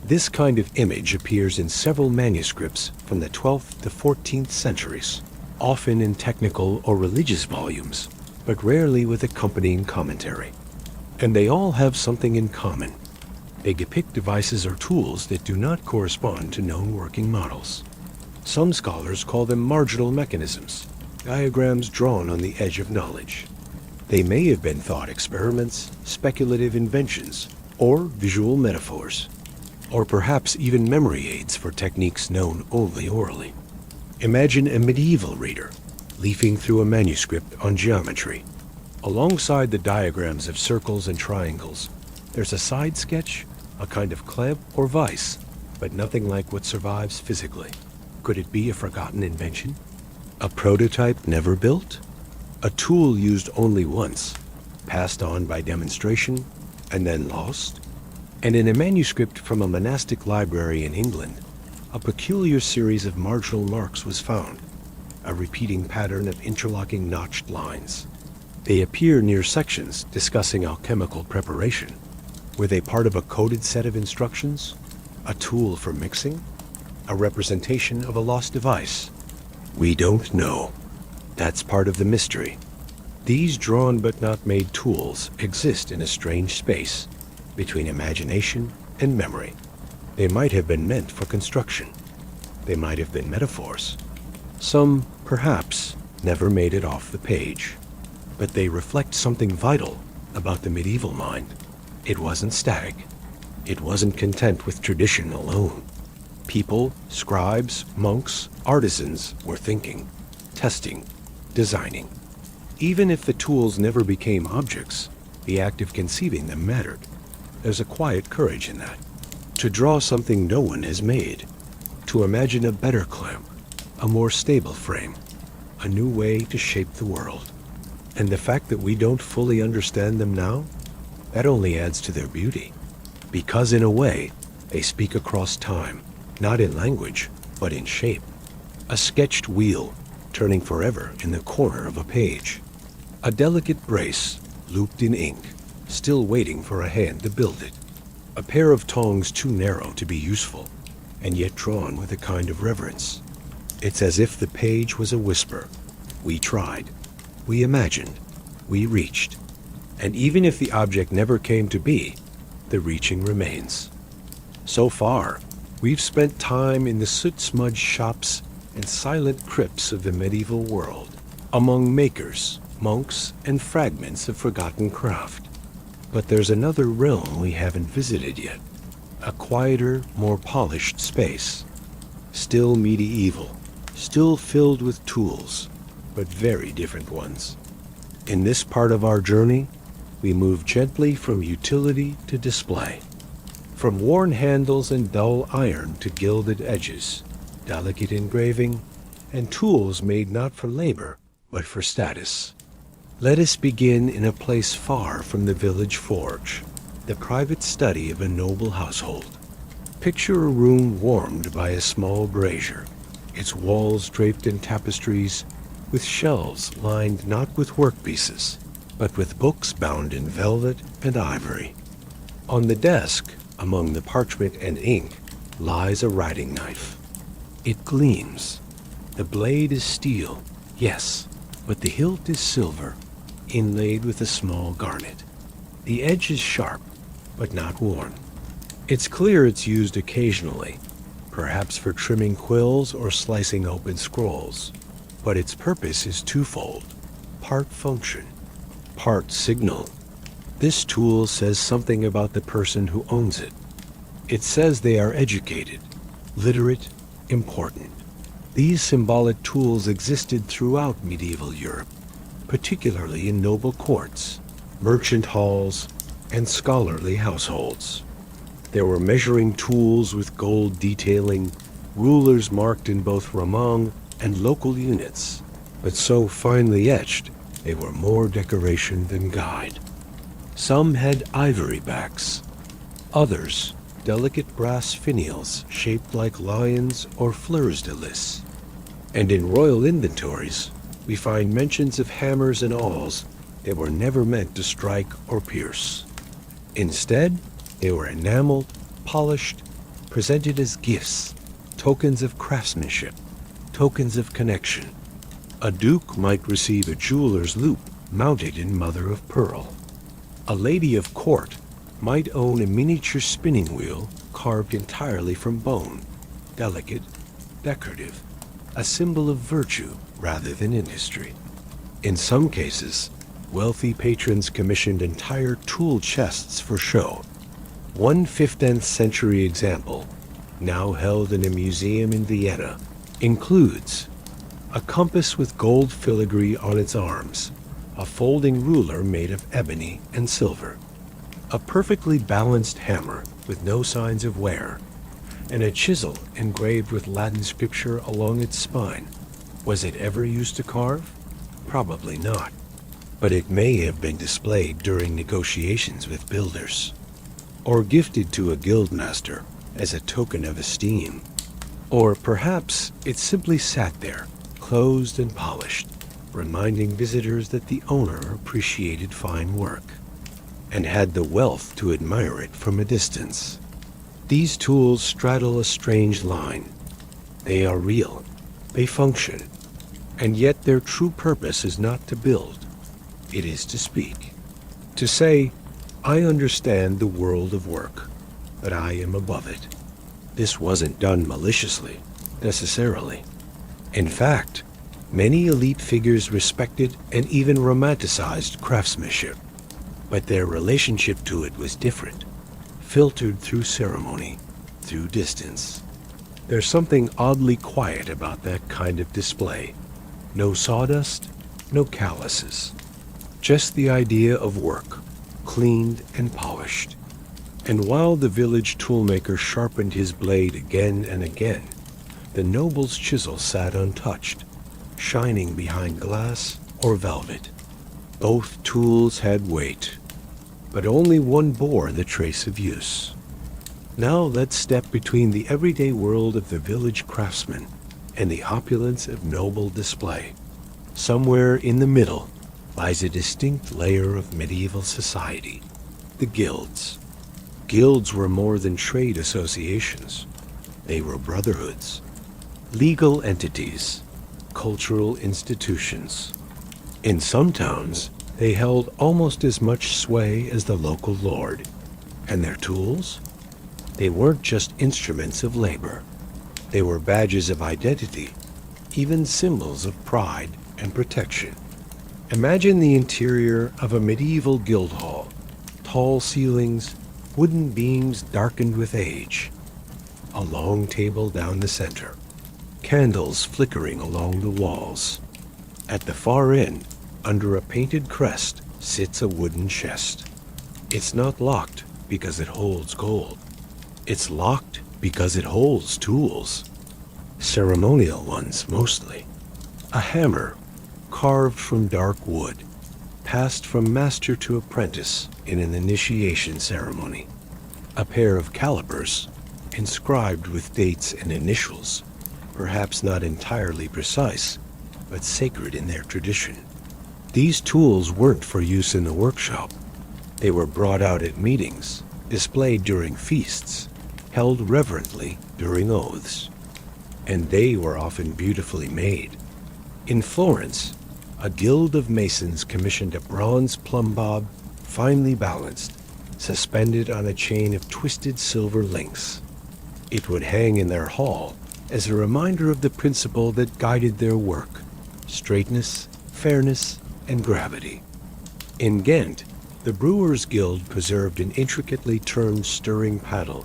This kind of image appears in several manuscripts from the 12th to 14th centuries, often in technical or religious volumes, but rarely with accompanying commentary. And they all have something in common. They depict devices or tools that do not correspond to known working models. Some scholars call them marginal mechanisms, diagrams drawn on the edge of knowledge. They may have been thought experiments, speculative inventions, or visual metaphors, or perhaps even memory aids for techniques known only orally. Imagine a medieval reader leafing through a manuscript on geometry. Alongside the diagrams of circles and triangles, There's a side sketch, a kind of clamp or vise, but nothing like what survives physically. Could it be a forgotten invention? A prototype never built? A tool used only once, passed on by demonstration, and then lost? And in a manuscript from a monastic library in England, a peculiar series of marginal marks was found, a repeating pattern of interlocking notched lines. They appear near sections discussing alchemical preparation. Were they part of a coded set of instructions? A tool for mixing? A representation of a lost device? We don't know. That's part of the mystery. These drawn but not made tools exist in a strange space between imagination and memory. They might have been meant for construction. They might have been metaphors. Some, perhaps, never made it off the page. But they reflect something vital about the medieval mind. It wasn't static. It wasn't content with tradition alone. People, scribes, monks, artisans were thinking, testing, designing. Even if the tools never became objects, the act of conceiving them mattered. There's a quiet courage in that. To draw something no one has made. To imagine a better clamp, a more stable frame, a new way to shape the world. And the fact that we don't fully understand them now, that only adds to their beauty. Because in a way, they speak across time, not in language, but in shape. A sketched wheel, turning forever in the corner of a page. A delicate brace, looped in ink, still waiting for a hand to build it. A pair of tongs too narrow to be useful, and yet drawn with a kind of reverence. It's as if the page was a whisper. We tried. We imagined. We reached. And even if the object never came to be, the reaching remains. So far, we've spent time in the soot-smudged shops and silent crypts of the medieval world, among makers, monks, and fragments of forgotten craft. But there's another realm we haven't visited yet, a quieter, more polished space. Still medieval, still filled with tools, but very different ones. In this part of our journey, we move gently from utility to display, from worn handles and dull iron to gilded edges, delicate engraving, and tools made not for labor, but for status. Let us begin in a place far from the village forge, the private study of a noble household. Picture a room warmed by a small brazier, its walls draped in tapestries, with shelves lined not with workpieces, but with books bound in velvet and ivory. On the desk, among the parchment and ink, lies a writing knife. It gleams. The blade is steel, yes, but the hilt is silver, inlaid with a small garnet. The edge is sharp, but not worn. It's clear it's used occasionally, perhaps for trimming quills or slicing open scrolls, but its purpose is twofold, part function, part signal. This tool says something about the person who owns it. It says they are educated, literate, important. These symbolic tools existed throughout medieval Europe, particularly in noble courts, merchant halls, and scholarly households. There were measuring tools with gold detailing, rulers marked in both Roman and local units, but so finely etched they were more decoration than guide. Some had ivory backs, others delicate brass finials shaped like lions or fleurs de lis. And in royal inventories, we find mentions of hammers and awls that were never meant to strike or pierce. Instead, they were enameled, polished, presented as gifts, tokens of craftsmanship, tokens of connection. A duke might receive a jeweler's loupe mounted in mother of pearl. A lady of court might own a miniature spinning wheel carved entirely from bone, delicate, decorative, a symbol of virtue rather than industry. In some cases, wealthy patrons commissioned entire tool chests for show. One 15th century example, now held in a museum in Vienna, includes a compass with gold filigree on its arms, a folding ruler made of ebony and silver, A perfectly balanced hammer with no signs of wear, and a chisel engraved with Latin scripture along its spine. Was it ever used to carve? Probably not, but it may have been displayed during negotiations with builders, or gifted to a guildmaster as a token of esteem. Or perhaps it simply sat there, closed and polished, reminding visitors that the owner appreciated fine work and had the wealth to admire it from a distance. These tools straddle a strange line. They are real, they function, and yet their true purpose is not to build, it is to speak. To say, I understand the world of work, but I am above it. This wasn't done maliciously, necessarily. In fact, many elite figures respected and even romanticized craftsmanship, but their relationship to it was different, filtered through ceremony, through distance. There's something oddly quiet about that kind of display. No sawdust, no calluses. Just the idea of work, cleaned and polished. And while the village toolmaker sharpened his blade again and again, the noble's chisel sat untouched, shining behind glass or velvet. Both tools had weight, but only one bore the trace of use. Now let's step between the everyday world of the village craftsman and the opulence of noble display. Somewhere in the middle lies a distinct layer of medieval society, the guilds. Guilds were more than trade associations. They were brotherhoods, legal entities, cultural institutions. In some towns, they held almost as much sway as the local lord. And their tools? They weren't just instruments of labor. They were badges of identity, even symbols of pride and protection. Imagine the interior of a medieval guild hall. Tall ceilings, wooden beams darkened with age. A long table down the center. Candles flickering along the walls. At the far end, under a painted crest, sits a wooden chest. It's not locked because it holds gold. It's locked because it holds tools. Ceremonial ones, mostly. A hammer, carved from dark wood, passed from master to apprentice in an initiation ceremony. A pair of calipers, inscribed with dates and initials, perhaps not entirely precise, but sacred in their tradition. These tools weren't for use in the workshop. They were brought out at meetings, displayed during feasts, held reverently during oaths. And they were often beautifully made. In Florence, a guild of masons commissioned a bronze plumb bob, finely balanced, suspended on a chain of twisted silver links. It would hang in their hall as a reminder of the principle that guided their work: straightness, fairness, and gravity. In Ghent, the Brewers Guild preserved an intricately turned stirring paddle,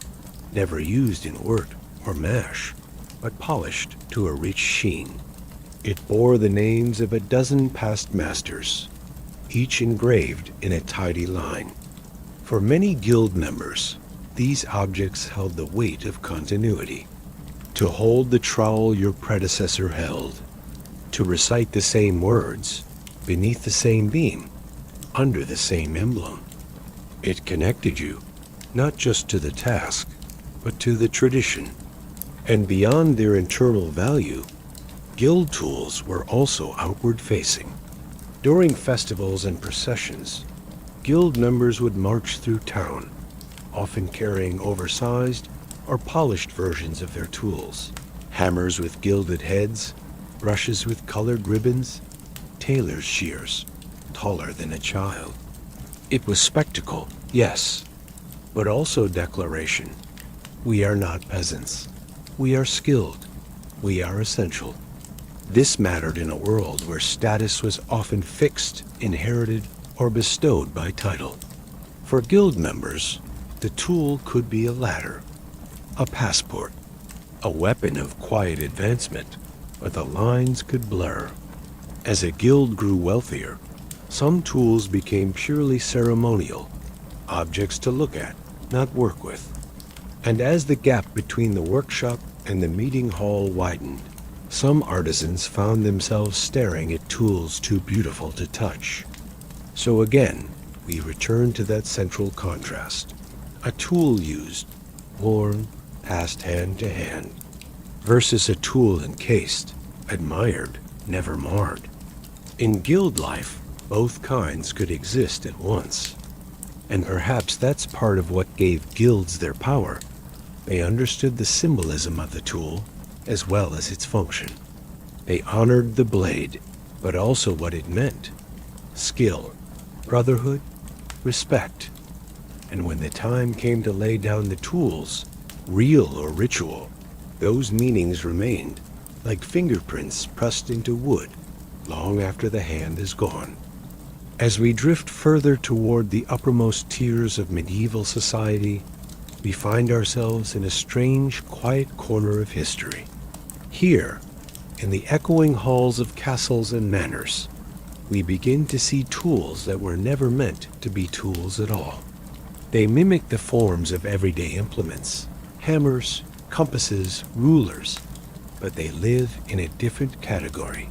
never used in wort or mash, but polished to a rich sheen. It bore the names of a dozen past masters, each engraved in a tidy line. For many guild members, these objects held the weight of continuity. To hold the trowel your predecessor held, to recite the same words, beneath the same beam, under the same emblem. It connected you, not just to the task, but to the tradition. And beyond their internal value, guild tools were also outward-facing. During festivals and processions, guild members would march through town, often carrying oversized or polished versions of their tools. Hammers with gilded heads, brushes with colored ribbons, tailor's shears, taller than a child. It was spectacle, yes, but also declaration. We are not peasants. We are skilled. We are essential. This mattered in a world where status was often fixed, inherited, or bestowed by title. For guild members, the tool could be a ladder, a passport, a weapon of quiet advancement, but the lines could blur. As a guild grew wealthier, some tools became purely ceremonial, objects to look at, not work with. And as the gap between the workshop and the meeting hall widened, some artisans found themselves staring at tools too beautiful to touch. So again, we return to that central contrast. A tool used, worn, passed hand to hand, versus a tool encased, admired, never marred. In guild life, both kinds could exist at once. And perhaps that's part of what gave guilds their power. They understood the symbolism of the tool as well as its function. They honored the blade, but also what it meant: skill, brotherhood, respect. And when the time came to lay down the tools, real or ritual, those meanings remained, like fingerprints pressed into wood, long after the hand is gone. As we drift further toward the uppermost tiers of medieval society, we find ourselves in a strange, quiet corner of history. Here, in the echoing halls of castles and manors, we begin to see tools that were never meant to be tools at all. They mimic the forms of everyday implements, hammers, compasses, rulers, but they live in a different category.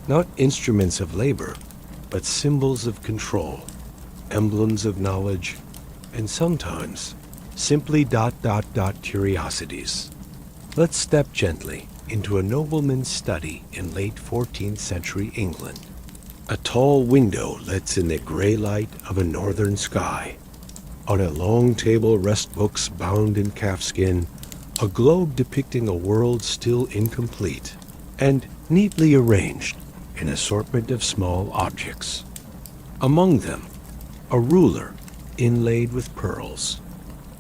Not instruments of labor, but symbols of control, emblems of knowledge, and sometimes simply ... curiosities. Let's step gently into a nobleman's study in late 14th century England. A tall window lets in the gray light of a northern sky. On a long table rest books bound in calfskin, a globe depicting a world still incomplete, and neatly arranged, an assortment of small objects. Among them, a ruler inlaid with pearls,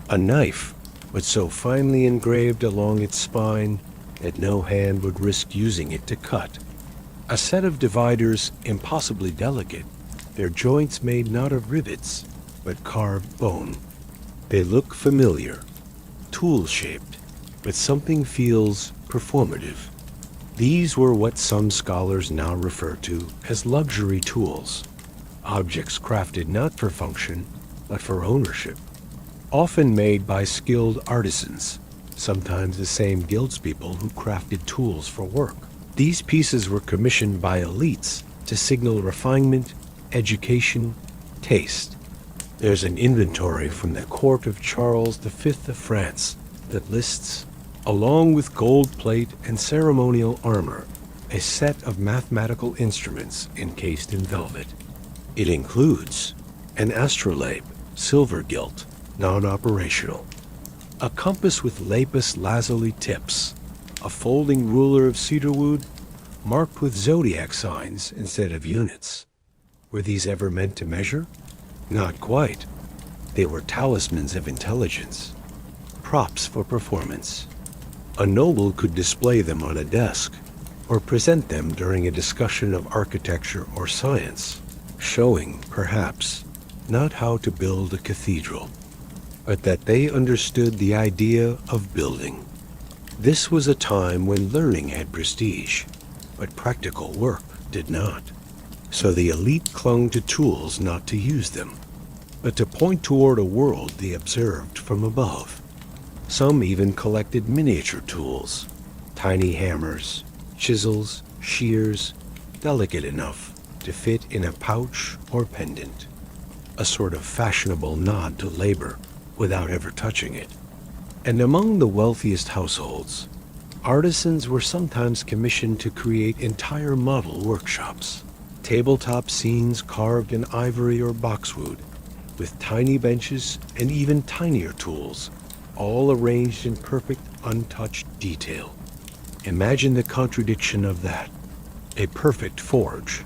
a knife, but so finely engraved along its spine that no hand would risk using it to cut, a set of dividers impossibly delicate, their joints made not of rivets, but carved bone. They look familiar, tool-shaped, but something feels performative. These were what some scholars now refer to as luxury tools, objects crafted not for function, but for ownership, often made by skilled artisans, sometimes the same guildspeople who crafted tools for work. These pieces were commissioned by elites to signal refinement, education, taste. There's an inventory from the court of Charles V of France that lists, along with gold plate and ceremonial armor, a set of mathematical instruments encased in velvet. It includes an astrolabe, silver gilt, non-operational, a compass with lapis lazuli tips, a folding ruler of cedarwood marked with zodiac signs instead of units. Were these ever meant to measure? Not quite. They were talismans of intelligence, props for performance. A noble could display them on a desk, or present them during a discussion of architecture or science, showing, perhaps, not how to build a cathedral, but that they understood the idea of building. This was a time when learning had prestige, but practical work did not. So the elite clung to tools not to use them, but to point toward a world they observed from above. Some even collected miniature tools, tiny hammers, chisels, shears, delicate enough to fit in a pouch or pendant, a sort of fashionable nod to labor without ever touching it. And among the wealthiest households, artisans were sometimes commissioned to create entire model workshops, tabletop scenes carved in ivory or boxwood, with tiny benches and even tinier tools, all arranged in perfect, untouched detail. Imagine the contradiction of that. A perfect forge,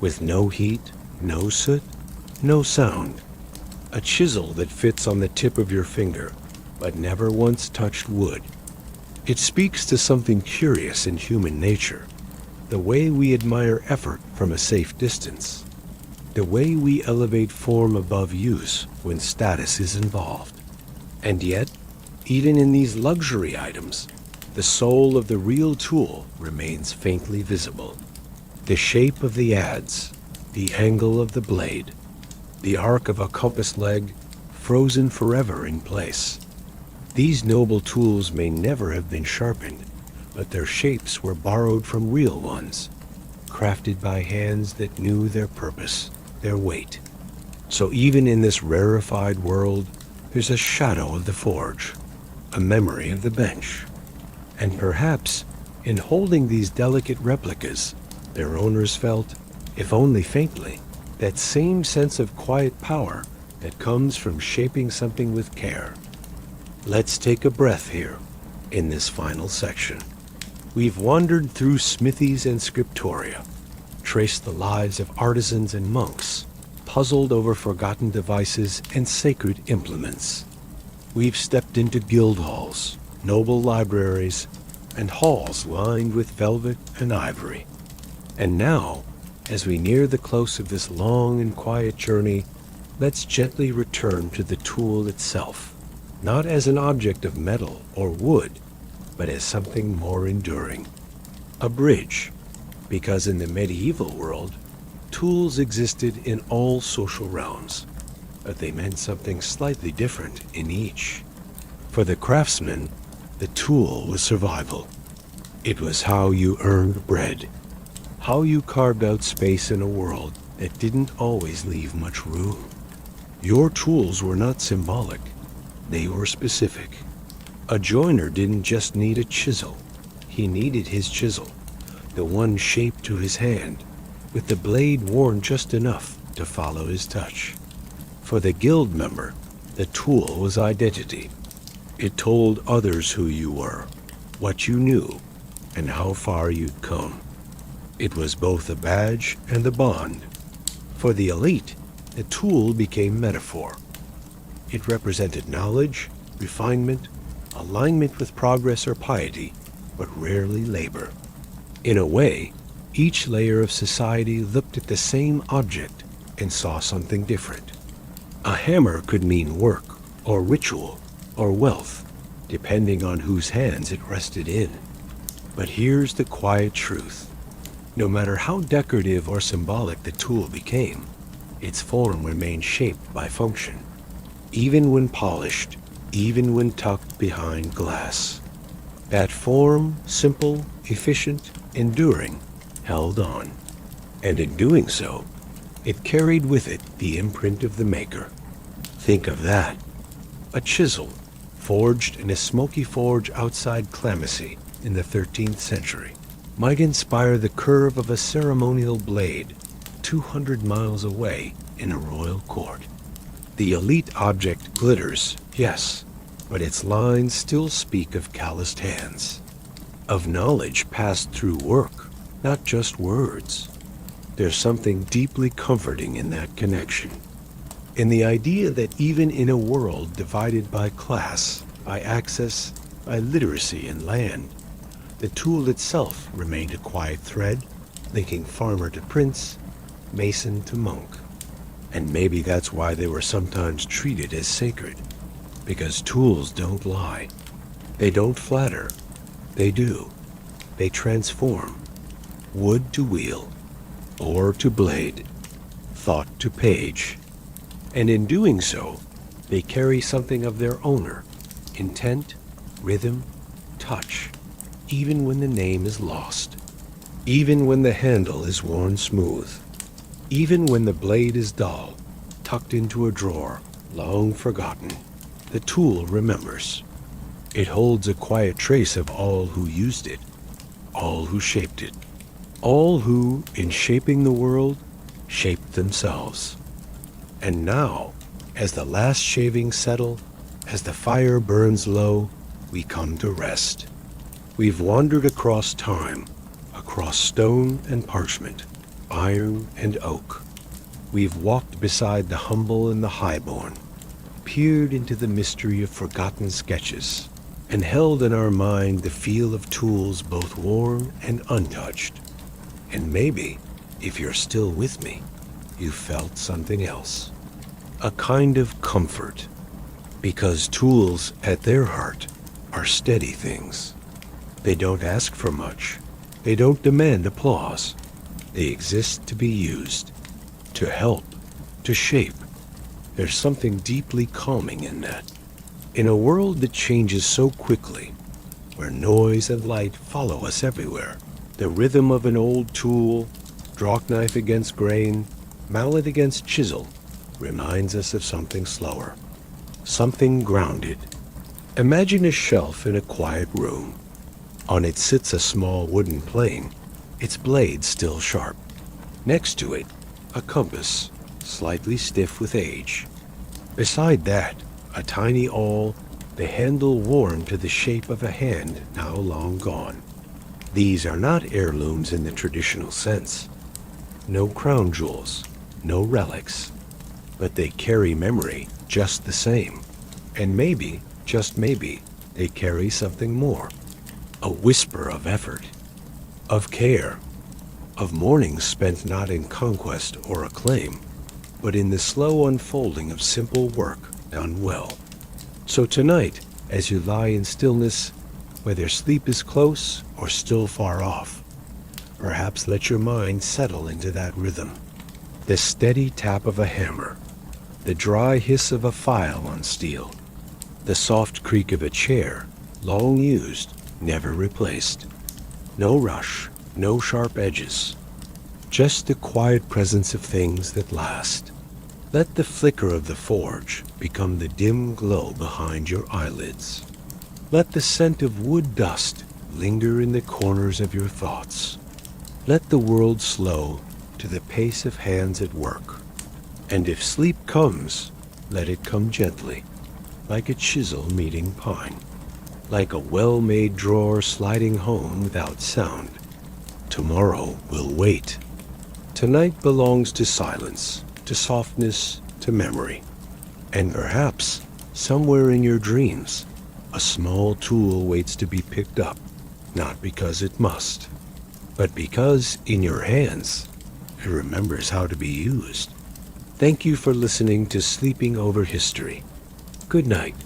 with no heat, no soot, no sound. A chisel that fits on the tip of your finger, but never once touched wood. It speaks to something curious in human nature, the way we admire effort from a safe distance, the way we elevate form above use when status is involved. And yet, even in these luxury items, the soul of the real tool remains faintly visible. The shape of the adze, the angle of the blade, the arc of a compass leg, frozen forever in place. These noble tools may never have been sharpened, but their shapes were borrowed from real ones, crafted by hands that knew their purpose, their weight. So even in this rarefied world, there's a shadow of the forge, a memory of the bench. And perhaps, in holding these delicate replicas, their owners felt, if only faintly, that same sense of quiet power that comes from shaping something with care. Let's take a breath here, in this final section. We've wandered through smithies and scriptoria, traced the lives of artisans and monks, puzzled over forgotten devices and sacred implements. We've stepped into guild halls, noble libraries, and halls lined with velvet and ivory. And now, as we near the close of this long and quiet journey, let's gently return to the tool itself, not as an object of metal or wood, but as something more enduring. A bridge, because in the medieval world, tools existed in all social realms, but they meant something slightly different in each. For the craftsman, the tool was survival. It was how you earned bread, how you carved out space in a world that didn't always leave much room. Your tools were not symbolic, they were specific. A joiner didn't just need a chisel, he needed his chisel, the one shaped to his hand, with the blade worn just enough to follow his touch. For the guild member, the tool was identity. It told others who you were, what you knew, and how far you'd come. It was both a badge and a bond. For the elite, the tool became metaphor. It represented knowledge, refinement, alignment with progress or piety, but rarely labor. In a way, each layer of society looked at the same object and saw something different. A hammer could mean work, or ritual, or wealth, depending on whose hands it rested in. But here's the quiet truth. No matter how decorative or symbolic the tool became, its form remained shaped by function. Even when polished, even when tucked behind glass. That form, simple, efficient, enduring, held on. And in doing so, it carried with it the imprint of the maker. Think of that. A chisel, forged in a smoky forge outside Clamecy in the 13th century, might inspire the curve of a ceremonial blade 200 miles away in a royal court. The elite object glitters, yes, but its lines still speak of calloused hands, of knowledge passed through work, not just words. There's something deeply comforting in that connection, in the idea that even in a world divided by class, by access, by literacy and land, the tool itself remained a quiet thread, linking farmer to prince, mason to monk. And maybe that's why they were sometimes treated as sacred, because tools don't lie. They don't flatter. They do. They transform. Wood to wheel, ore to blade, thought to page. And in doing so, they carry something of their owner, intent, rhythm, touch, even when the name is lost, even when the handle is worn smooth, even when the blade is dull, tucked into a drawer, long forgotten. The tool remembers. It holds a quiet trace of all who used it, all who shaped it, all who, in shaping the world, shaped themselves. And now, as the last shavings settle, as the fire burns low, we come to rest. We've wandered across time, across stone and parchment, iron and oak. We've walked beside the humble and the highborn, peered into the mystery of forgotten sketches, and held in our mind the feel of tools both worn and untouched. And maybe, if you're still with me, you felt something else. A kind of comfort. Because tools, at their heart, are steady things. They don't ask for much. They don't demand applause. They exist to be used, to help, to shape, There's something deeply calming in that. In a world that changes so quickly, where noise and light follow us everywhere, the rhythm of an old tool, draw knife against grain, mallet against chisel, reminds us of something slower, something grounded. Imagine a shelf in a quiet room. On it sits a small wooden plane, its blade still sharp. Next to it, a compass, slightly stiff with age. Beside that, a tiny awl, the handle worn to the shape of a hand now long gone. These are not heirlooms in the traditional sense. No crown jewels, no relics, but they carry memory just the same. And maybe, just maybe, they carry something more. A whisper of effort, of care, of mornings spent not in conquest or acclaim, but in the slow unfolding of simple work done well. So tonight, as you lie in stillness, whether sleep is close or still far off, perhaps let your mind settle into that rhythm. The steady tap of a hammer, the dry hiss of a file on steel, the soft creak of a chair, long used, never replaced. No rush, no sharp edges, just the quiet presence of things that last. Let the flicker of the forge become the dim glow behind your eyelids. Let the scent of wood dust linger in the corners of your thoughts. Let the world slow to the pace of hands at work. And if sleep comes, let it come gently, like a chisel meeting pine, like a well-made drawer sliding home without sound. Tomorrow will wait. Tonight belongs to silence, to softness, to memory. And perhaps, somewhere in your dreams, a small tool waits to be picked up, not because it must, but because in your hands, it remembers how to be used. Thank you for listening to Sleeping Over History. Good night.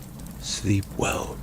Sleep well.